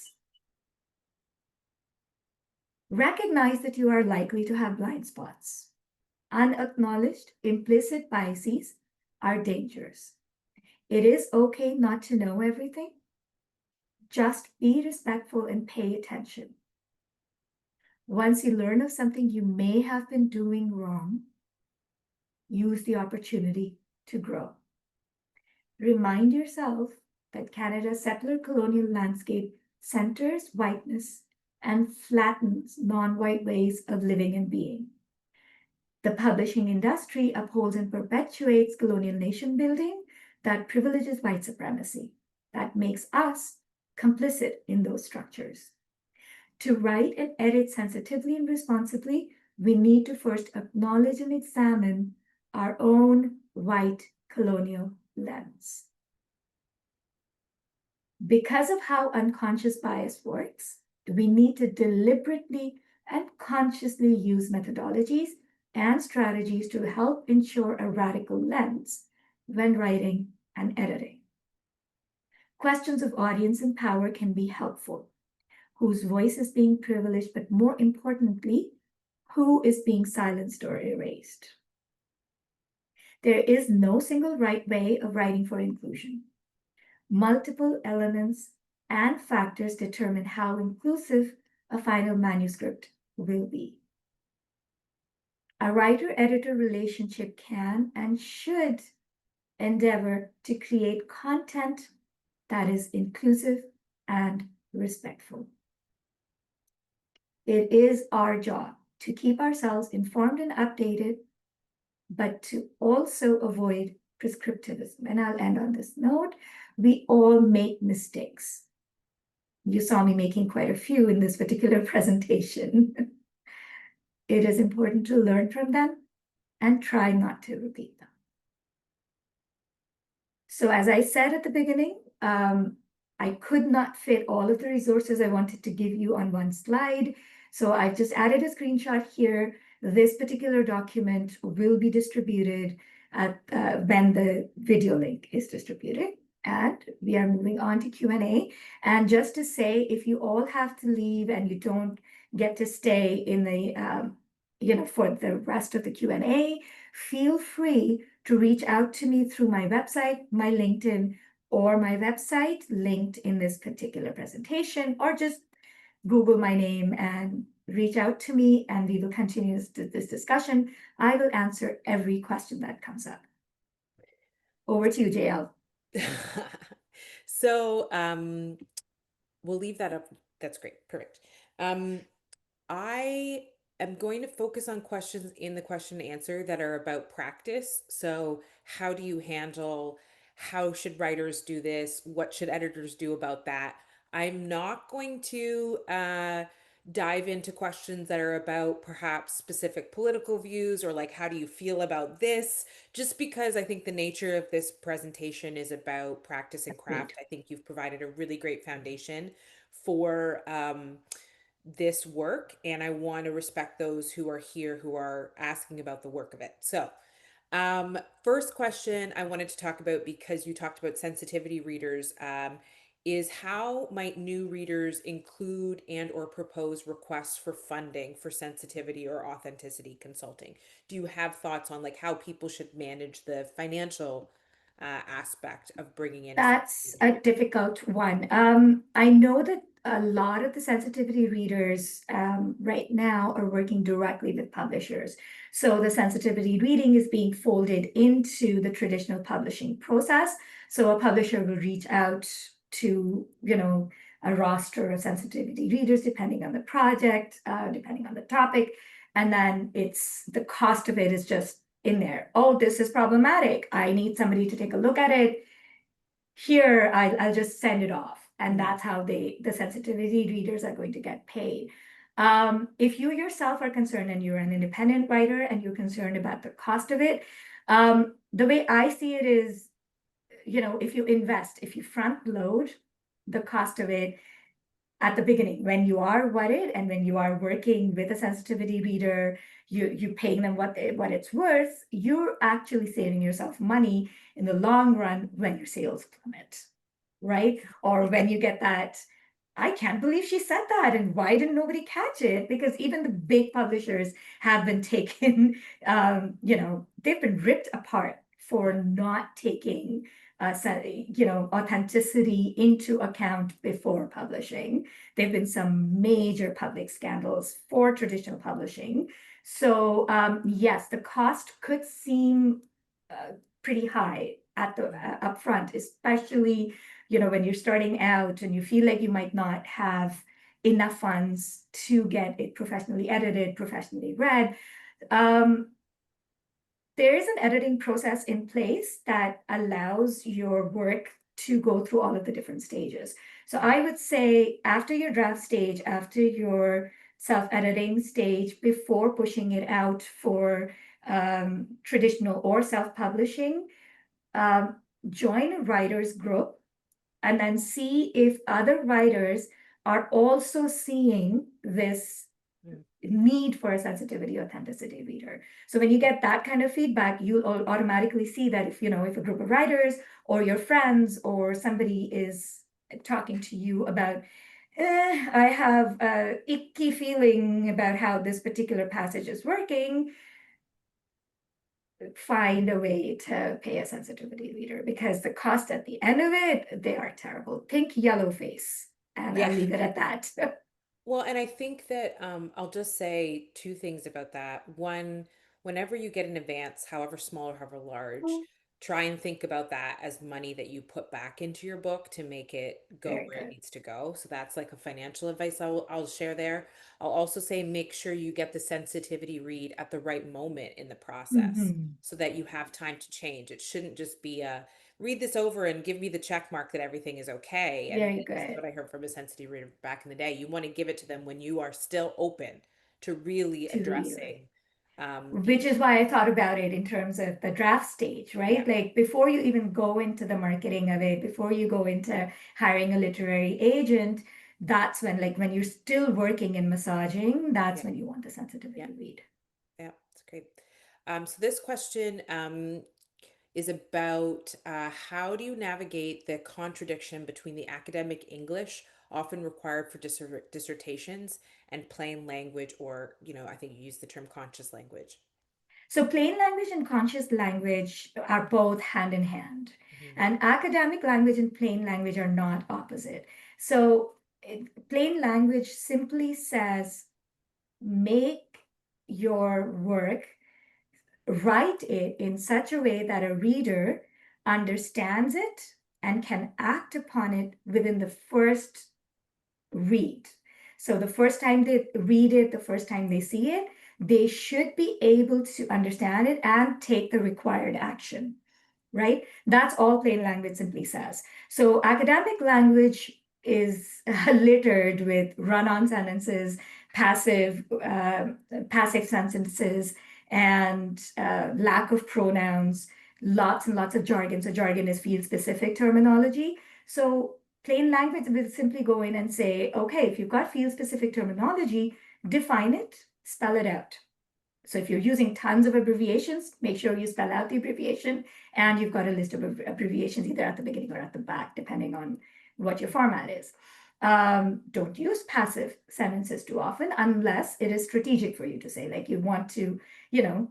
Recognize that you are likely to have blind spots. Unacknowledged, implicit biases are dangerous. It is okay not to know everything. Just be respectful and pay attention. Once you learn of something you may have been doing wrong, use the opportunity to grow. Remind yourself that Canada's settler colonial landscape centers whiteness and flattens non-white ways of living and being. The publishing industry upholds and perpetuates colonial nation building that privileges white supremacy, that makes us complicit in those structures. To write and edit sensitively and responsibly, we need to first acknowledge and examine our own white colonial lens. Because of how unconscious bias works, we need to deliberately and consciously use methodologies and strategies to help ensure a radical lens when writing and editing. Questions of audience and power can be helpful. Whose voice is being privileged, but more importantly, who is being silenced or erased? There is no single right way of writing for inclusion. Multiple elements and factors determine how inclusive a final manuscript will be. A writer-editor relationship can and should endeavor to create content that is inclusive and respectful. It is our job to keep ourselves informed and updated, but to also avoid prescriptivism. And I'll end on this note. We all make mistakes. You saw me making quite a few in this particular presentation. It is important to learn from them and try not to repeat them. So as I said at the beginning, I could not fit all of the resources I wanted to give you on one slide. So I've just added a screenshot here. This particular document will be distributed at when the video link is distributed. And we are moving on to Q&A. And just to say, if you all have to leave and you don't get to stay in the, for the rest of the Q&A, feel free to reach out to me through my website, my LinkedIn, or my website linked in this particular presentation, or just Google my name and reach out to me and we will continue this discussion. I will answer every question that comes up. Over to you, JL. So we'll leave that up. That's great. Perfect. I am going to focus on questions in the question and answer that are about practice. So how do you handle, how should writers do this? What should editors do about that? I'm not going to dive into questions that are about perhaps specific political views or like, how do you feel about this? Just because I think the nature of this presentation is about practice and craft. I think you've provided a really great foundation for this work, and I want to respect those who are here who are asking about the work of it. So, first question I wanted to talk about, because you talked about sensitivity readers, is how might new readers include and or propose requests for funding for sensitivity or authenticity consulting? Do you have thoughts on like how people should manage the financial aspect of bringing in That's a difficult one. I know that a lot of the sensitivity readers right now are working directly with publishers. So the sensitivity reading is being folded into the traditional publishing process. So a publisher will reach out to, a roster of sensitivity readers, depending on the project, depending on the topic. And then the cost of it is just in there. Oh, this is problematic. I need somebody to take a look at it. Here, I'll just send it off. And that's how the sensitivity readers are going to get paid. If you yourself are concerned and you're an independent writer and you're concerned about the cost of it, the way I see it is, if you front load the cost of it at the beginning, when you are wedded and when you are working with a sensitivity reader, you paying them what it's worth, you're actually saving yourself money in the long run when your sales plummet, right? Or when you get that, I can't believe she said that, and why didn't nobody catch it? Because even the big publishers have been taken, they've been ripped apart for not taking authenticity into account before publishing. There've been some major public scandals for traditional publishing. So yes, the cost could seem pretty high at the up front, especially, when you're starting out and you feel like you might not have enough funds to get it professionally edited, professionally read. Um, there is an editing process in place that allows your work to go through all of the different stages. So I would say after your draft stage, after your self-editing stage, before pushing it out for traditional or self-publishing, um, join a writers group and then see if other writers are also seeing this Mm. need for a sensitivity authenticity reader. So when you get that kind of feedback, you automatically see that if a group of writers or your friends or somebody is talking to you about, I have a icky feeling about how this particular passage is working, find a way to pay a sensitivity reader, because the cost at the end of it, they are terrible. Think yellow face, and I'll Yeah. leave it at that. Well, and I think that I'll just say two things about that. One, whenever you get an advance, however small or however large, try and think about that as money that you put back into your book to make it go Very where it good. needs to go. So that's like a financial advice I'll share there. I'll also say make sure you get the sensitivity read at the right moment in the process Mhm. so that you have time to change. It shouldn't just be a read this over and give me the check mark that everything is okay. And Very this is good what I heard from a sensitivity reader back in the day. You want to give it to them when you are still open to really to really. addressing Which the is why I thought about it in terms of the draft stage, yeah, right? Like before you even go into the marketing of it, before you go into hiring a literary agent, that's when, like, when you're still working in massaging, yeah, that's when you want the yeah, sensitivity read. yeah. It's great. So this question is about how do you navigate the contradiction between the academic English often required for dissertations and plain language, or I think you use the term conscious language. So plain language and conscious language are both hand in hand. Mhm. And academic language and plain language are not opposite. So plain language simply says, make your work, write it in such a way that a reader understands it and can act upon it within the first read. So the first time they read it, the first time they see it, they should be able to understand it and take the required action, right? That's all plain language simply says. So academic language is littered with run-on sentences, passive sentences, and lack of pronouns, lots and lots of jargon. So jargon is field-specific terminology. So plain language will simply go in and say, okay, if you've got field-specific terminology, define it, spell it out. So if you're using tons of abbreviations, make sure you spell out the abbreviation, and you've got a list of abbreviations either at the beginning or at the back, depending on what your format is. Don't use passive sentences too often unless it is strategic for you to say, like you want to, you know,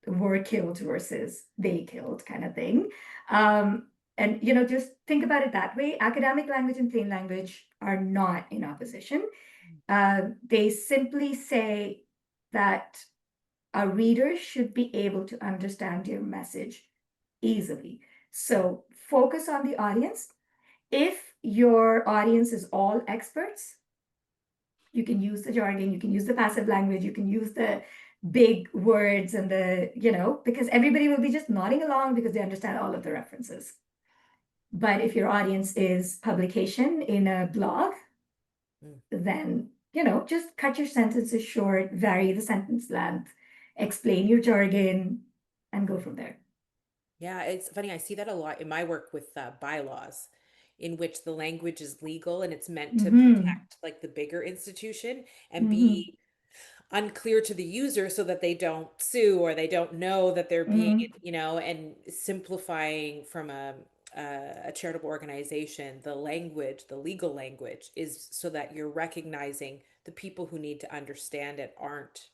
were killed versus they killed kind of thing. And just think about it that way. Academic language and plain language are not in opposition. They simply say that a reader should be able to understand your message easily. So focus on the audience. If your audience is all experts, you can use the jargon, you can use the passive language, you can use the big words and because everybody will be just nodding along because they understand all of the references. But if your audience is publication in a blog, Mm. then just cut your sentences short, vary the sentence length, explain your jargon, and go from there. Yeah, it's funny. I see that a lot in my work with bylaws, in which the language is legal and it's meant to Mm-hmm. protect like the bigger institution and Mm-hmm. be unclear to the user so that they don't sue or they don't know that they're being, Mm-hmm. and simplifying from a charitable organization, the language, the legal language is so that you're recognizing the people who need to understand it aren't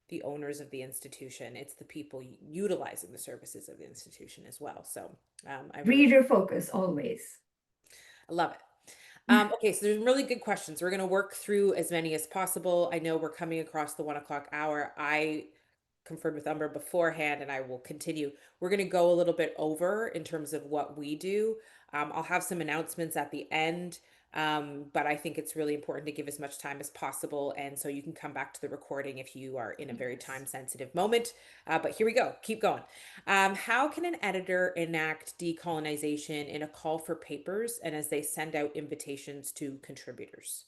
the owners of the institution. It's the people utilizing the services of the institution as well. So I really Reader focus always. I love it. Okay, so there's really good questions. We're going to work through as many as possible. I know we're coming across the 1 o'clock hour. I conferred with Umber beforehand, and I will continue. We're going to go a little bit over in terms of what we do. I'll have some announcements at the end, but I think it's really important to give as much time as possible. And so you can come back to the recording if you are in a very Yes. time sensitive moment. But here we go. Keep going. How can an editor enact decolonization in a call for papers and as they send out invitations to contributors?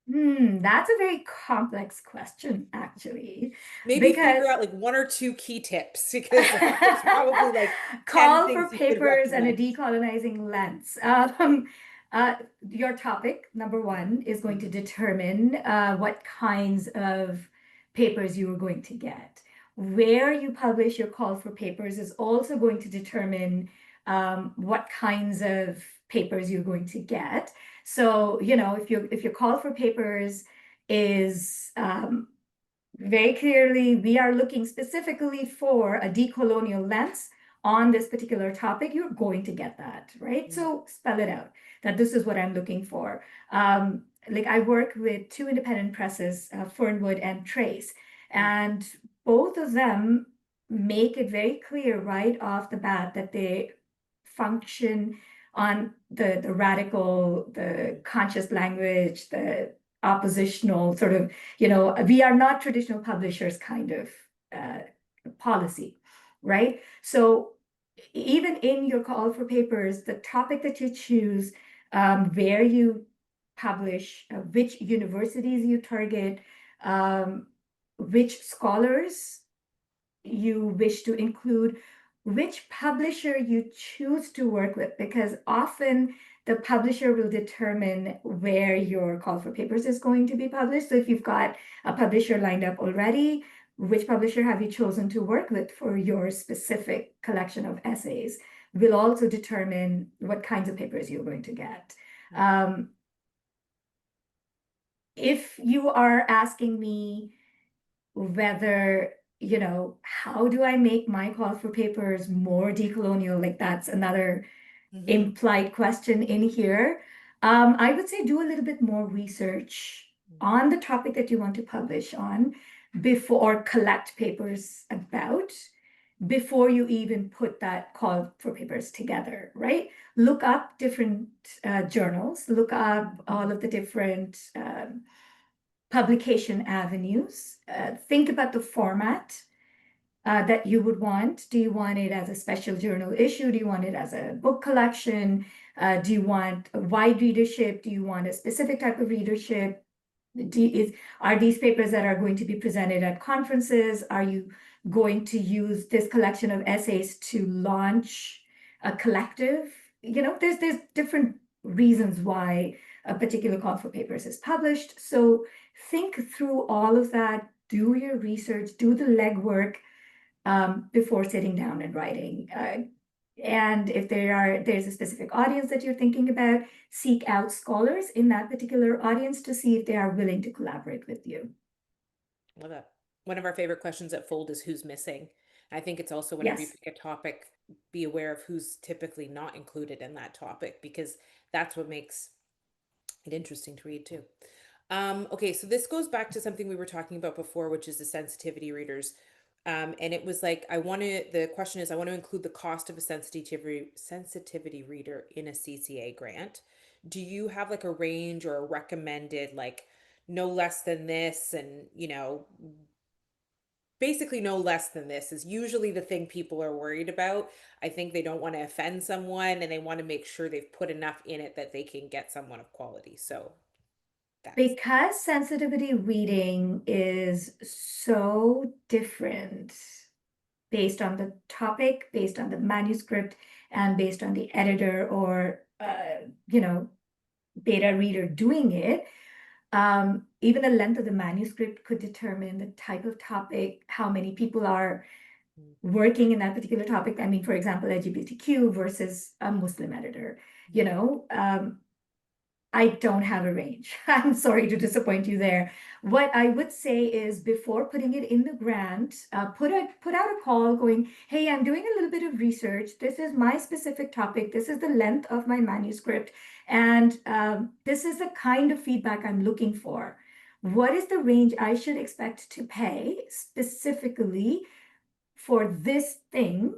That's a very complex question, actually, Maybe figure because out like one or two key tips because there's probably like 10 call for things you could papers and a recommend. decolonizing lens. Uh, your topic, number one, is going to Mhm. determine what kinds of papers you are going to get. Where you publish your call for papers is also going to determine what kinds of papers you're going to get. So, if your call for papers is very clearly, we are looking specifically for a decolonial lens on this particular topic, you're going to get that, right? Mhm. So spell it out that this is what I'm looking for. Like I work with two independent presses, Fernwood and Trace, and both of them make it very clear right off the bat that they function on the radical, the conscious language, the oppositional sort of, we are not traditional publishers kind of uh, policy, right? So even in your call for papers, the topic that you choose, where you publish, which universities you target, um, which scholars you wish to include, which publisher you choose to work with, because often the publisher will determine where your call for papers is going to be published. So if you've got a publisher lined up already, which publisher have you chosen to work with for your specific collection of essays will also determine what kinds of papers you're going to get. Mhm. Um, if you are asking me whether, how do I make my call for papers more decolonial? Like that's another Mhm. implied question in here. I would say do a little bit more research Mhm. on the topic that you want to publish on before, or collect papers about before you even put that call for papers together, right? Look up different journals, look up all of the different publication avenues. Think about the format that you would want. Do you want it as a special journal issue? Do you want it as a book collection? Do you want a wide readership? Do you want a specific type of readership? Are these papers that are going to be presented at conferences? Are you going to use this collection of essays to launch a collective? There's different reasons why a particular call for papers is published. So think through all of that, do your research, do the legwork before sitting down and writing. And if there's a specific audience that you're thinking about, seek out scholars in that particular audience to see if they are willing to collaborate with you. Love that. One of our favorite questions at Fold is who's missing. I think it's also whenever you Yes. pick a topic, be aware of who's typically not included in that topic because that's what makes it interesting to read too. Okay, so this goes back to something we were talking about before, which is the sensitivity readers. And it was like the question is I want to include the cost of a sensitivity reader in a CCA grant. Do you have like a range or a recommended like no less than this and basically no less than this is usually the thing people are worried about. I think they don't want to offend someone and they want to make sure they've put enough in it that they can get someone of quality. So that's Because sensitivity reading is so different based on the topic, based on the manuscript, and based on the editor or, beta reader doing it, even the length of the manuscript could determine the type of topic, how many people are working in that particular topic. I mean, for example, LGBTQ versus a Muslim editor. I don't have a range. I'm sorry to disappoint you there. What I would say is before putting it in the grant, put out a call going, hey, I'm doing a little bit of research. This is my specific topic. This is the length of my manuscript. And this is the kind of feedback I'm looking for. what is the range I should expect to pay specifically for this thing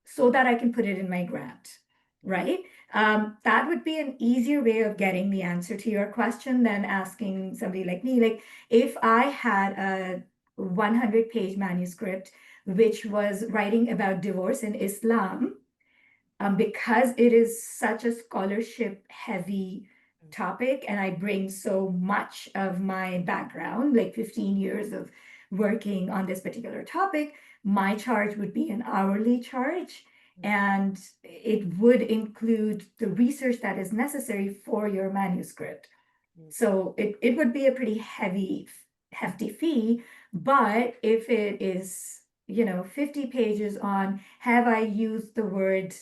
so that I can put it in my grant, right? That would be an easier way of getting the answer to your question than asking somebody like me. Like if I had a 100-page manuscript, which was writing about divorce in Islam, because it is such a scholarship heavy topic and I bring so much of my background, like 15 years of working on this particular topic, my charge would be an hourly charge. And it would include the research that is necessary for your manuscript. So it would be a pretty hefty fee. But if it is, 50 pages on, have I used the word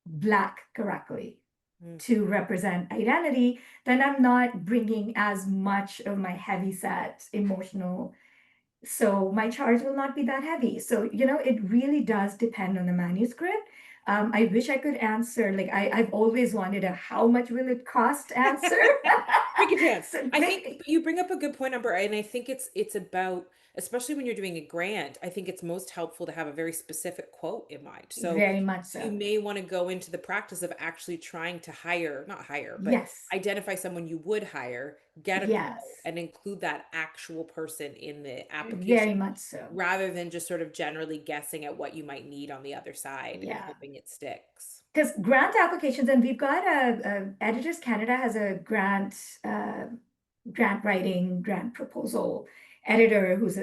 Black correctly to represent identity, then I'm not bringing as much of my heavy set emotional. So my charge will not be that heavy. So, it really does depend on the manuscript. I wish I could answer, like I've always wanted a how much will it cost answer. Break it down. So I think you bring up a good point, Amber, and I think it's about, especially when you're doing a grant, I think it's most helpful to have a very specific quote in mind. So very much you so. may want to go into the practice of actually trying to hire, not hire, but Yes. identify someone you would hire, get a quote, Yes. and include that actual person in the Very application much so. rather than just sort of generally guessing at what you might need on the other side and Yeah. hoping it sticks. Because grant applications, and we've got Editors Canada has a grant writing, grant proposal editor who's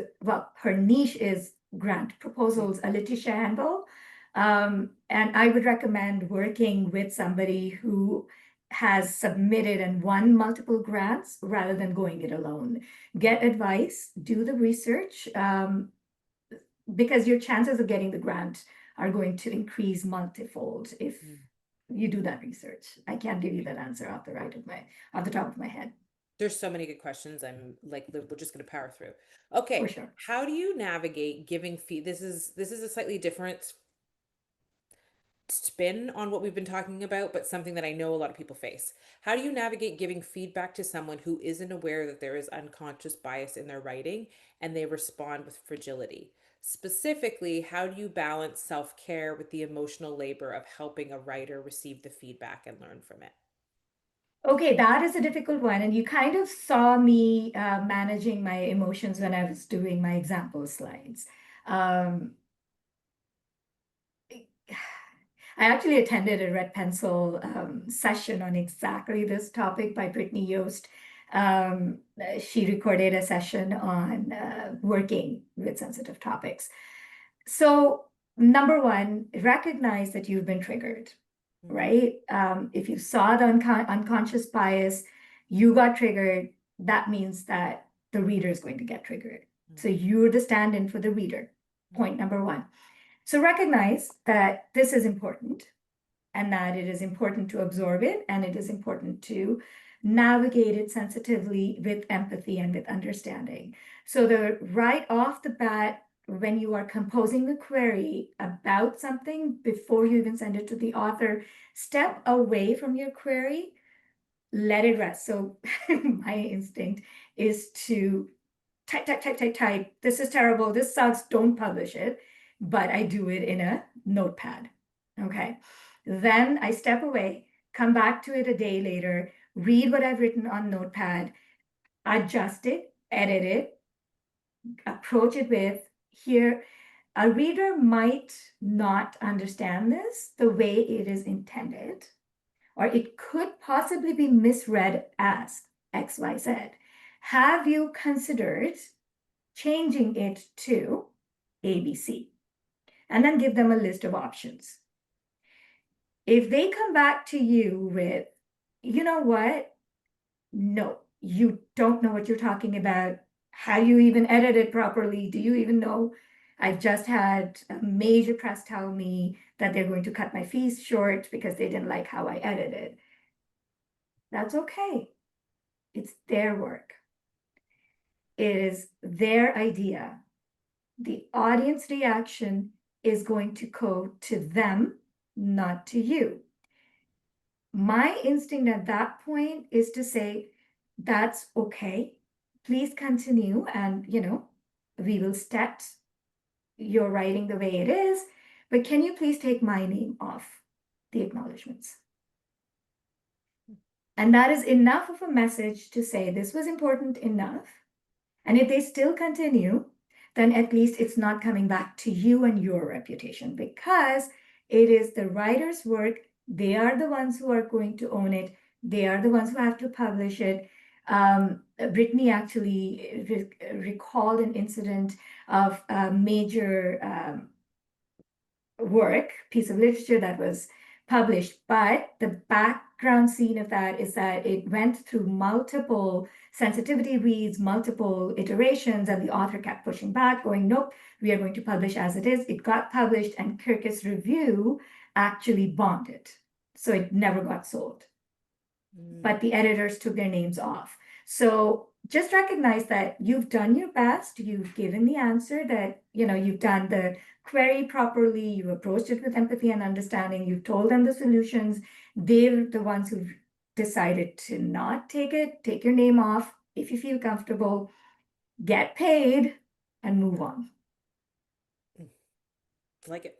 her niche is grant proposals, Letitia Handel. And I would recommend working with somebody who has submitted and won multiple grants rather than going it alone. Get advice, do the research, because your chances of getting the grant are going to increase multifold if you do that research. I can't give you that answer off the top of my head. There's so many good questions. I'm like, we're just going to power through. For Okay, sure. how do you navigate giving fee? This is a slightly different spin on what we've been talking about, but something that I know a lot of people face. How do you navigate giving feedback to someone who isn't aware that there is unconscious bias in their writing and they respond with fragility? Specifically, how do you balance self-care with the emotional labor of helping a writer receive the feedback and learn from it? Okay, that is a difficult one. And you kind of saw me managing my emotions when I was doing my example slides. Um, I actually attended a Red Pencil session on exactly this topic by Brittany Yost. She recorded a session on working with sensitive topics. So, number one, recognize that you've been triggered, right? If you saw the unconscious bias, you got triggered, that means that the reader is going to get triggered. So, you're the stand in for the reader. Point number one. So recognize that this is important and that it is important to absorb it and it is important to navigate it sensitively with empathy and with understanding. So the right off the bat, when you are composing the query about something before you even send it to the author, step away from your query, let it rest. So my instinct is to type. This is terrible. This sucks. Don't publish it. But I do it in a notepad. Okay. Then I step away, come back to it a day later, read what I've written on notepad, adjust it, edit it, approach it with here. A reader might not understand this the way it is intended, or it could possibly be misread as XYZ. Have you considered changing it to ABC? And then give them a list of options. If they come back to you with, you know what? No, you don't know what you're talking about. How do you even edit it properly? Do you even know? I've just had a major press tell me that they're going to cut my fees short because they didn't like how I edited. That's okay. It's their work. It is their idea. The audience reaction is going to go to them, not to you. My instinct at that point is to say, that's okay. please continue and, we will stat your writing the way it is, but can you please take my name off the acknowledgements? And that is enough of a message to say this was important enough. And if they still continue, then at least it's not coming back to you and your reputation, because it is the writer's work. They are the ones who are going to own it. They are the ones who have to publish it. Brittany actually recalled an incident of a major piece of literature that was published, but the background scene of that is that it went through multiple sensitivity reads, multiple iterations, and the author kept pushing back, going, nope, we are going to publish as it is. It got published, and Kirkus Review actually bombed it. So it never got sold. But the editors took their names off. So just recognize that you've done your best. You've given the answer that, you've done the query properly. You approached it with empathy and understanding. You've told them the solutions. They're the ones who've decided to not take it. Take your name off if you feel comfortable. Get paid and move on. Like it.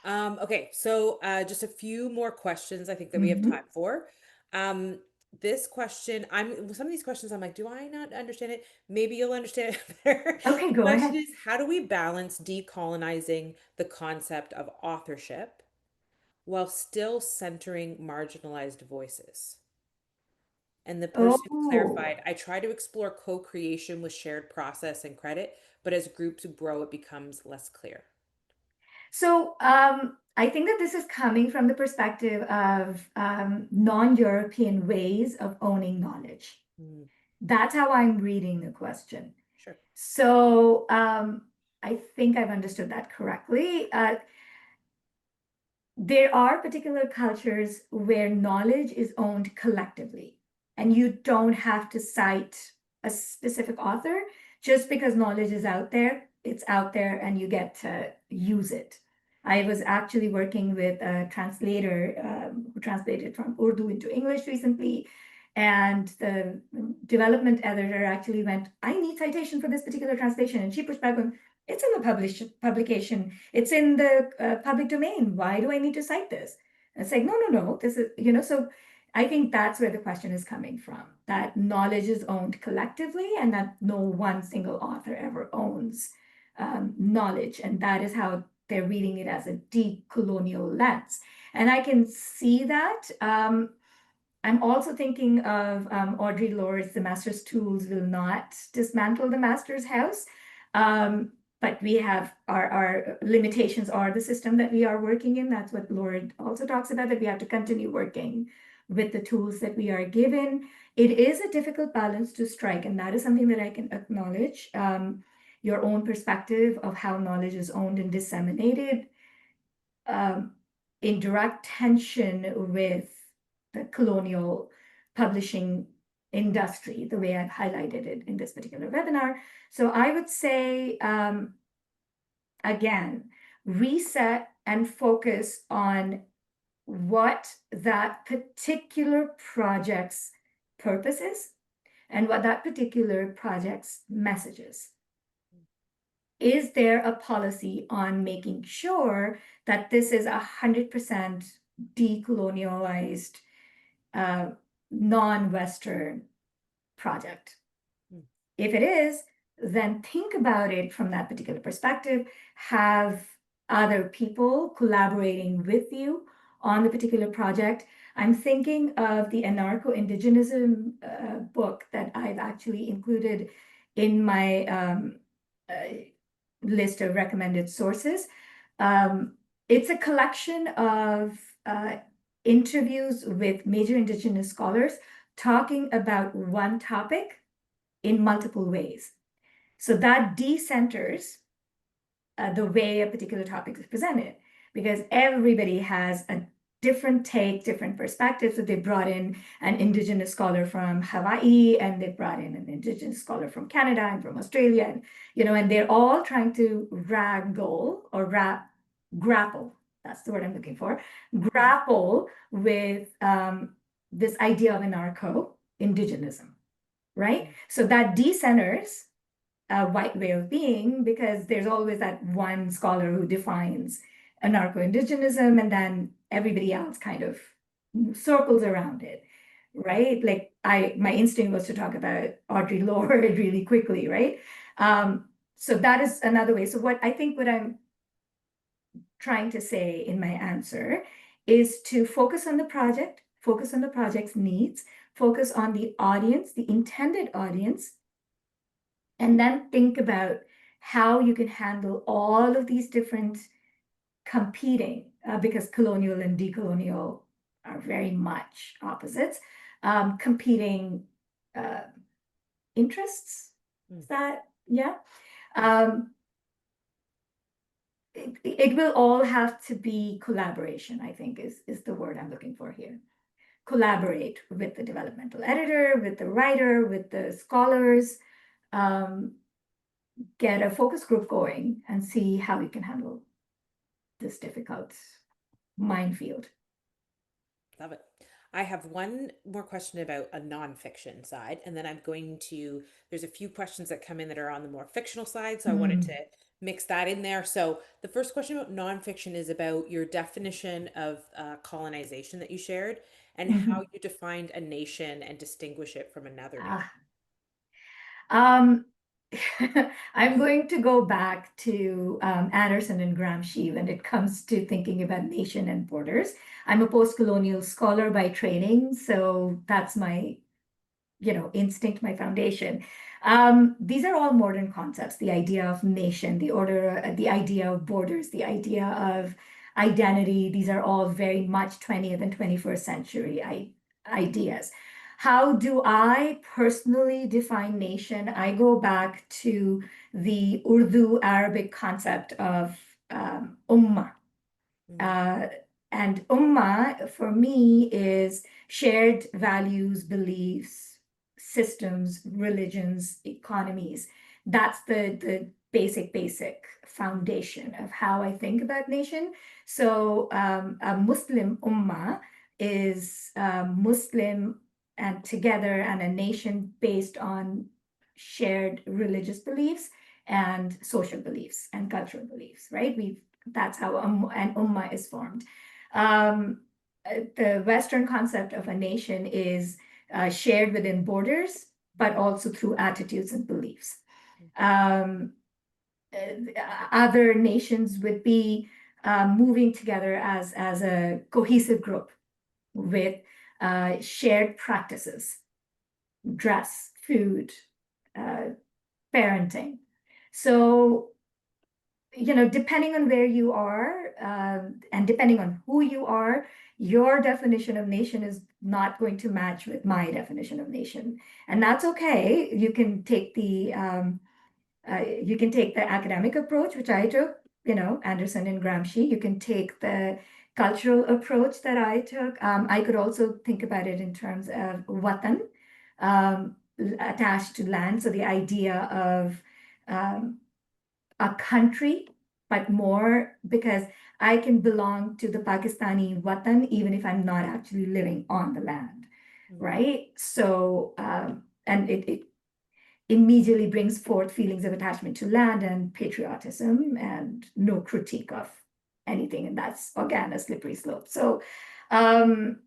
Okay, so just a few more questions I think that we have Mhm. time for. Um, this question, some of these questions I'm like, do I not understand it? Maybe you'll understand it better. Okay, The go question ahead. is, how do we balance decolonizing the concept of authorship while still centering marginalized voices? And the person Oh, clarified, I try to explore co-creation with shared process and credit, but as groups grow, it becomes less clear. so I think that this is coming from the perspective of non-European ways of owning knowledge. Mm, That's how I'm reading the question. sure. So I think I've understood that correctly. There are particular cultures where knowledge is owned collectively, and you don't have to cite a specific author. Just because knowledge is out there, it's out there, and you get to use it. I was actually working with a translator who translated from Urdu into English recently, and the development editor actually went, I need citation for this particular translation. And she pushed back on, it's in the publication. It's in the public domain. Why do I need to cite this? And it's like, no, no, no. This is, so I think that's where the question is coming from, that knowledge is owned collectively and that no one single author ever owns knowledge. And that is how they're reading it, as a decolonial lens. And I can see that. I'm also thinking of Audre Lorde's The Master's Tools Will Not Dismantle the Master's House. But we have our limitations are the system that we are working in. That's what Lord also talks about, that we have to continue working with the tools that we are given. It is a difficult balance to strike, and that is something that I can acknowledge. Your own perspective of how knowledge is owned and disseminated um, in direct tension with the colonial publishing industry, the way I've highlighted it in this particular webinar. So I would say, again, reset and focus on what that particular project's purpose is and what that particular project's message is. Is there a policy on making sure that this is 100% decolonialized, non-Western project? Mm, If it is, then think about it from that particular perspective. Have other people collaborating with you on the particular project. I'm thinking of the anarcho-indigenism book that I've actually included in my list of recommended sources. It's a collection of interviews with major Indigenous scholars talking about one topic in multiple ways. So that decenters the way a particular topic is presented, because everybody has a different take, different perspectives. So they brought in an Indigenous scholar from Hawaii, and they brought in an Indigenous scholar from Canada and from Australia, and and they're all trying to wrangle or grapple. That's the word I'm looking for. mhm, Grapple with this idea of anarcho indigenism. right? Mm. So that decenters a white way of being because there's always that one scholar who defines anarcho-indigenism and then everybody else kind of circles around it, Mm. right? Like my instinct was to talk about Audre Lorde really quickly, right? So that is another way. So what I'm trying to say in my answer is to focus on the project, focus on the project's needs, focus on the audience, the intended audience, and then think about how you can handle all of these different competing, because colonial and decolonial are very much opposites, competing uh, interests. Mm. Is that, yeah? Um, it will all have to be collaboration, I think is the word I'm looking for here. Collaborate with the developmental editor, with the writer, with the scholars, um, get a focus group going and see how you can handle this difficult minefield. Love it. I have one more question about a nonfiction side, and then I'm going to, there's a few questions that come in that are on the more fictional side, so I wanted to Mm. mix that in there. So the first question about nonfiction is about your definition of colonization that you shared and how Mhm. you defined a nation and distinguish it from another nation. Ah. Um, I'm going to go back to Anderson and Gramsci when it comes to thinking about nation and borders. I'm a post-colonial scholar by training, so that's my instinct, my foundation. These are all modern concepts, the idea of nation, the order, the idea of borders, the idea of identity. These are all very much 20th and 21st century ideas. How do I personally define nation? I go back to the Urdu Arabic concept of ummah. Mm. Uh, and ummah for me is shared values, beliefs, systems, religions, economies. That's the basic foundation of how I think about nation. So a Muslim ummah is Muslim and together and a nation based on shared religious beliefs and social beliefs and cultural beliefs, right? That's how an ummah is formed. Um, the Western concept of a nation is shared within borders, but also through attitudes and beliefs. Um, Other nations would be moving together as a cohesive group with shared practices, dress, food, uh, parenting. So depending on where you are and depending on who you are, your definition of nation is not going to match with my definition of nation, and that's okay. You can take the academic approach, which I took, Anderson and Gramsci. You can take the cultural approach that I took. I could also think about it in terms of watan, attached to land. So the idea of um, a country, but more because I can belong to the Pakistani Watan even if I'm not actually living on the land, Mm. right? So, and it immediately brings forth feelings of attachment to land and patriotism and no critique of anything. And that's, again, a slippery slope. So, um,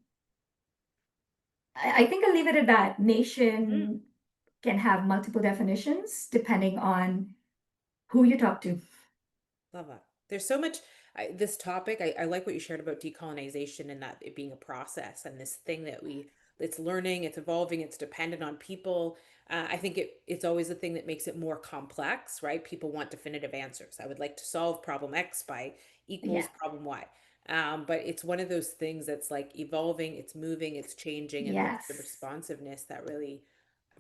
I think I'll leave it at that. Mm. Nation can have multiple definitions depending on who you talk to. Love that. There's so much, this topic, I like what you shared about decolonization and that it being a process and this thing that it's learning, it's evolving, it's dependent on people. I think it's always the thing that makes it more complex, right? People want definitive answers. I would like to solve problem X by equals Yeah. problem Y. But it's one of those things that's like evolving, it's moving, it's changing, and it's the Yes, responsiveness that really,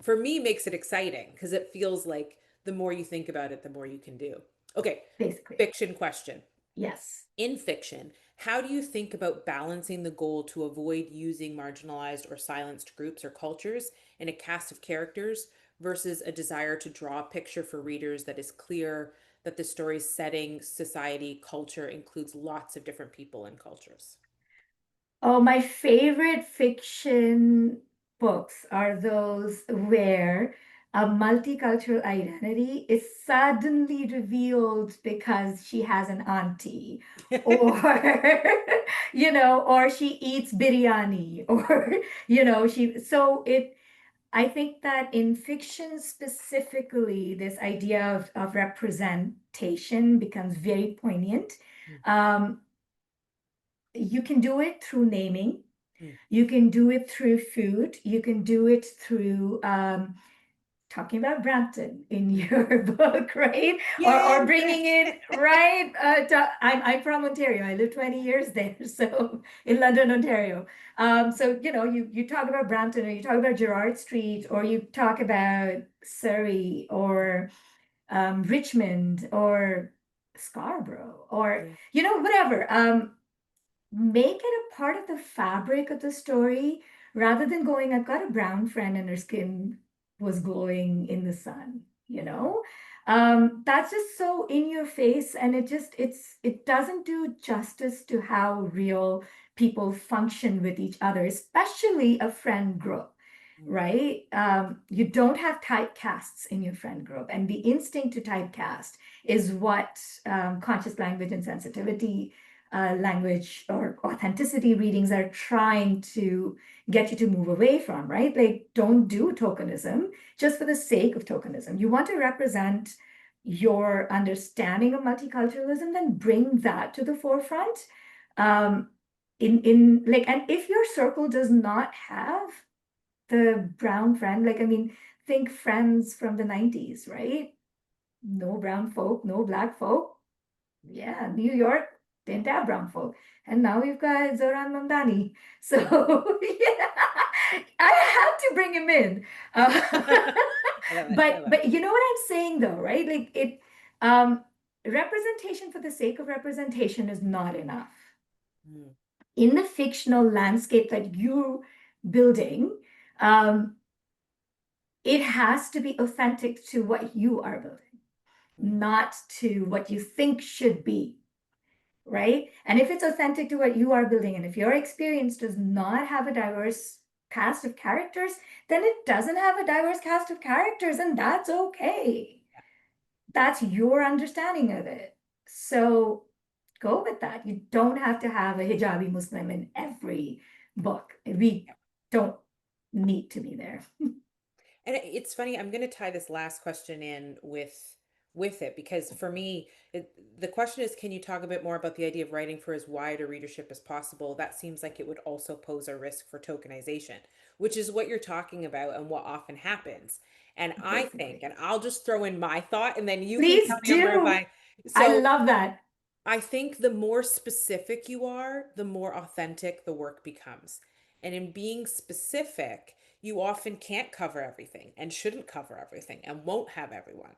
for me, makes it exciting because it feels like the more you think about it, the more you can do. Okay, basically. fiction question. Yes. In fiction, how do you think about balancing the goal to avoid using marginalized or silenced groups or cultures in a cast of characters versus a desire to draw a picture for readers that is clear that the story's setting, society, culture includes lots of different people and cultures? Oh, my favorite fiction books are those where a multicultural identity is suddenly revealed because she has an auntie, or or she eats biryani, or so it I think that in fiction specifically, this idea of representation becomes very poignant. Mm, Um, you can do it through naming, mm. you can do it through food, you can do it through talking about Brampton in Mm. your book, right? Or Yay, bringing Brent! in, right? I'm from Ontario. I lived 20 years there, so in London, Ontario. So you talk about Brampton, or you talk about Gerrard Street, or you talk about Surrey, or Richmond, or Scarborough, or Yeah. whatever. Make it a part of the fabric of the story rather than going, I've got a brown friend and her skin was glowing in the sun, Mm, that's just so in your face, and it doesn't do justice to how real people function with each other, especially a friend group, mm, right? You don't have typecasts in your friend group, and the instinct to typecast is what conscious language and sensitivity language or authenticity readings are trying to get you to move away from, right? Like, don't do tokenism just for the sake of tokenism. You want to represent your understanding of multiculturalism, then bring that to the forefront. In like, and if your circle does not have the brown friend, like, I mean, think Friends from the 90s, right? No brown folk, no black folk. Yeah, New York didn't have brown folk. And now we've got Zoran Mamdani. So yeah, I had to bring him in. I love it. I But love it. you know what I'm saying though, right? Like um representation for the sake of representation is not enough. Mm, In the fictional landscape that you're building, um, it has to be authentic to what you are building, mm, not to what you think should be, right? And if it's authentic to what you are building, and if your experience does not have a diverse cast of characters, then it doesn't have a diverse cast of characters, and that's okay. That's your understanding of it. So go with that. You don't have to have a hijabi Muslim in every book. We yeah. don't need to be there. And it's funny, I'm going to tie this last question in with it because for me, the question is, can you talk a bit more about the idea of writing for as wide a readership as possible? That seems like it would also pose a risk for tokenization, which is what you're talking about and what often happens. And I think, Basically. and I'll just throw in my thought and then you can tell Please me if do. I, I so love that. I think the more specific you are, the more authentic the work becomes. And in being specific, you often can't cover everything and shouldn't cover everything and won't have everyone.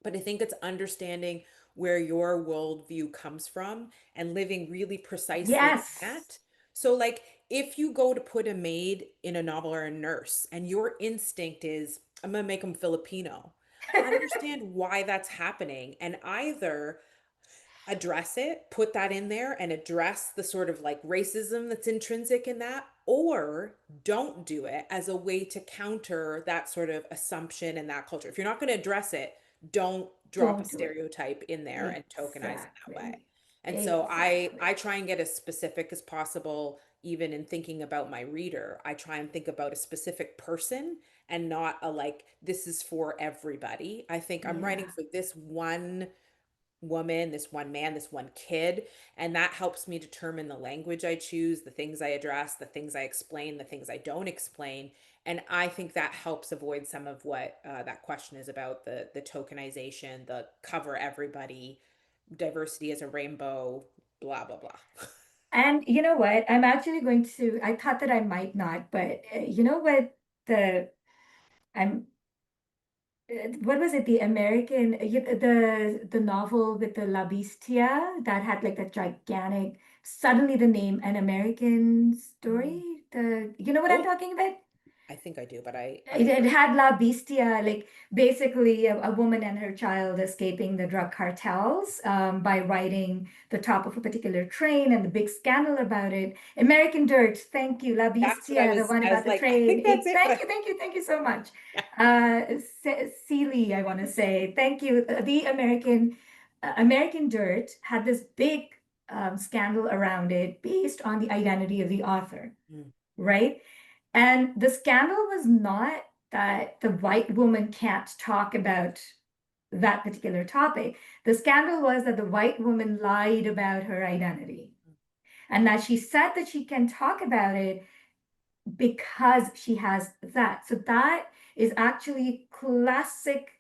But I think it's understanding where your worldview comes from and living really precisely in Yes. that. So, like, if you go to put a maid in a novel or a nurse, and your instinct is, I'm going to make them Filipino, understand why that's happening and either address it, put that in there and address the sort of like racism that's intrinsic in that, or don't do it as a way to counter that sort of assumption and that culture. If you're not going to address it, don't drop a Don't do it. stereotype in there and tokenize in that way. Exactly. And so I Exactly. try and get as specific as possible even in thinking about my reader. I try and think about a specific person and not a like this is for everybody. I think I'm writing Yeah. for this one woman, this one man, this one kid. And that helps me determine the language I choose, the things I address, the things I explain, the things I don't explain. And I think that helps avoid some of what that question is about the tokenization, the cover everybody, diversity as a rainbow, blah, blah, blah. And you know what? I'm actually going to, I thought that I might not, but you know what? I'm, what was it? The American, the novel with the La Bestia that had like a gigantic, suddenly the name An American Mm. Story. You know what I'm Oh, talking about? I think I do, but I It, have it heard. had La Bestia, like basically a woman and her child escaping the drug cartels by riding the top of a particular train and the big scandal about it. American Dirt, thank you. La That's what I Bestia, the was. one I was about the like, I think train. that's it, Thank but you, thank you, thank you so much. yeah. Seeley, I want to say, thank you. The American Dirt had this big scandal around it based on the identity of the author, Mm, right? And the scandal was not that the white woman can't talk about that particular topic. The scandal was that the white woman lied about her identity and that she said that she can talk about it because she has that. So that is actually classic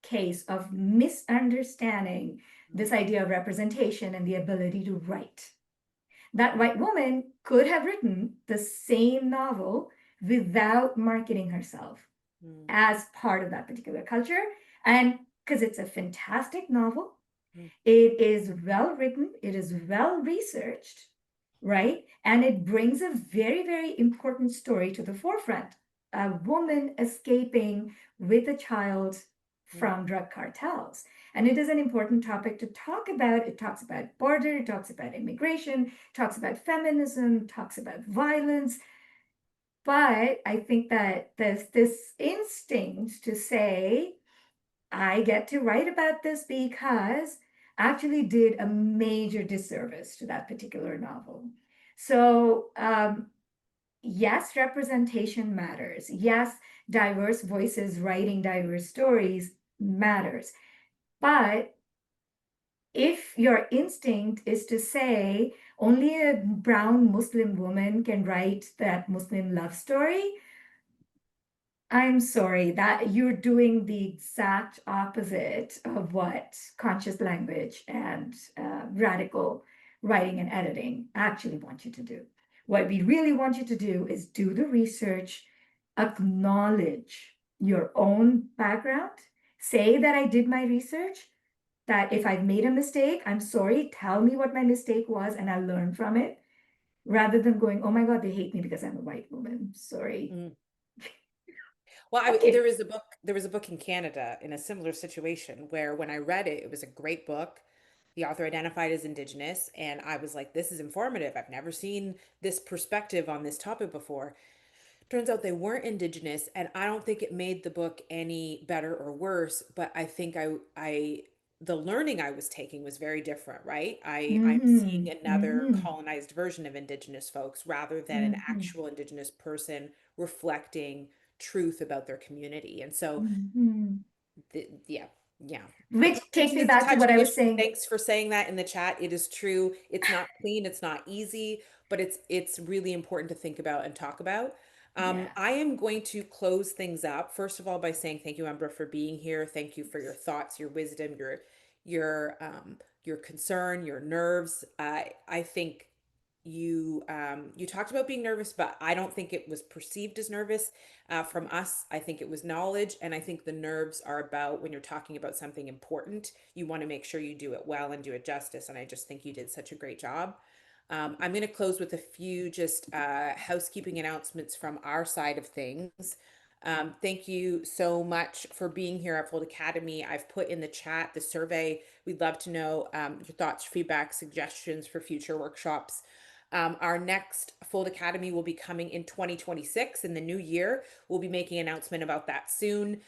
case of misunderstanding mm, this idea of representation and the ability to write. That mm, white woman could have written the same novel without marketing herself mm, as part of that particular culture. And because it's a fantastic novel, mm, it is well written, it is well researched, right? And it brings a very, very important story to the forefront. A woman escaping with a child mm, from drug cartels. And it is an important topic to talk about. It talks about border, it talks about immigration, talks about feminism, talks about violence. But I think that there's this instinct to say, I get to write about this because actually did a major disservice to that particular novel. So, yes, representation matters. Yes, diverse voices writing diverse stories matters. But if your instinct is to say only a brown Muslim woman can write that Muslim love story, I'm sorry that you're doing the exact opposite of what conscious language and radical writing and editing actually want you to do. What we really want you to do is do the research, acknowledge your own background, say that I did my research, that if I've made a mistake, I'm sorry, tell me what my mistake was and I'll learn from it, rather than going, oh my God, they hate me because I'm a white woman. Sorry. mm. Well, there Okay. was a book. There was a book in Canada in a similar situation where, when I read it, it was a great book. The author identified as Indigenous, and I was like, "This is informative. I've never seen this perspective on this topic before." Turns out they weren't Indigenous, and I don't think it made the book any better or worse, but I think the learning I was taking was very different, right? I'm seeing Mm-hmm. another Mm-hmm. colonized version of Indigenous folks rather than an Mm-hmm. actual Indigenous person reflecting truth about their community. And so Mm-hmm. yeah, yeah. Which takes Apologies, me it's a back to what touchy I was issue. saying. Thanks for saying that in the chat. It is true. It's not clean, it's not easy, but it's really important to think about and talk about. Yeah. I am going to close things up, first of all, by saying thank you, Umbra, for being here. Thank you for your thoughts, your wisdom, your concern, your nerves. I think you talked about being nervous, but I don't think it was perceived as nervous from us. I think it was knowledge, and I think the nerves are about when you're talking about something important, you want to make sure you do it well and do it justice. And I just think you did such a great job. I'm going to close with a few just housekeeping announcements from our side of things. Thank you so much for being here at Fold Academy. I've put in the chat the survey. We'd love to know your thoughts, feedback, suggestions for future workshops. Our next Fold Academy will be coming in 2026 in the new year. We'll be making an announcement about that soon.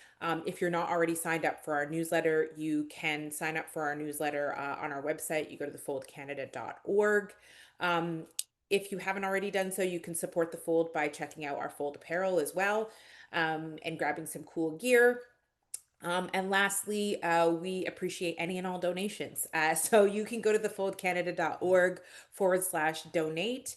If you're not already signed up for our newsletter, you can sign up for our newsletter on our website. You go to thefoldcanada.org. Um, if you haven't already done so, you can support the Fold by checking out our Fold apparel as well and grabbing some cool gear. And lastly, we appreciate any and all donations. So you can go to thefoldcanada.org/donate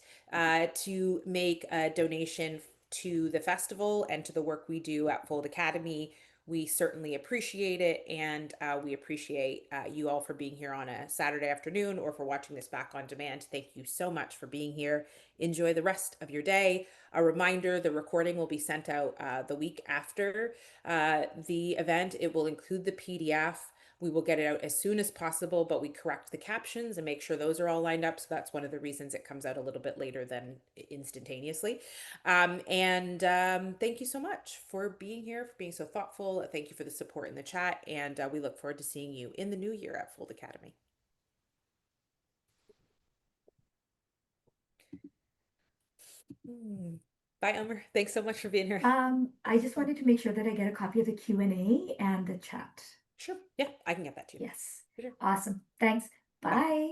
to make a donation to the festival and to the work we do at Fold Academy. We certainly appreciate it, and we appreciate you all for being here on a Saturday afternoon or for watching this back on demand. Thank you so much for being here. Enjoy the rest of your day. A reminder, the recording will be sent out the week after the event. It will include the PDF. We will get it out as soon as possible, but we correct the captions and make sure those are all lined up. So that's one of the reasons it comes out a little bit later than instantaneously. Thank you so much for being here, for being so thoughtful. Thank you for the support in the chat. And we look forward to seeing you in the new year at Fold Academy. Bye, Elmer. Thanks so much for being here. I just wanted to make sure that I get a copy of the Q&A and the chat. Sure. Yeah, I can get that too. Yes. For sure. Awesome. Thanks. Bye. Bye.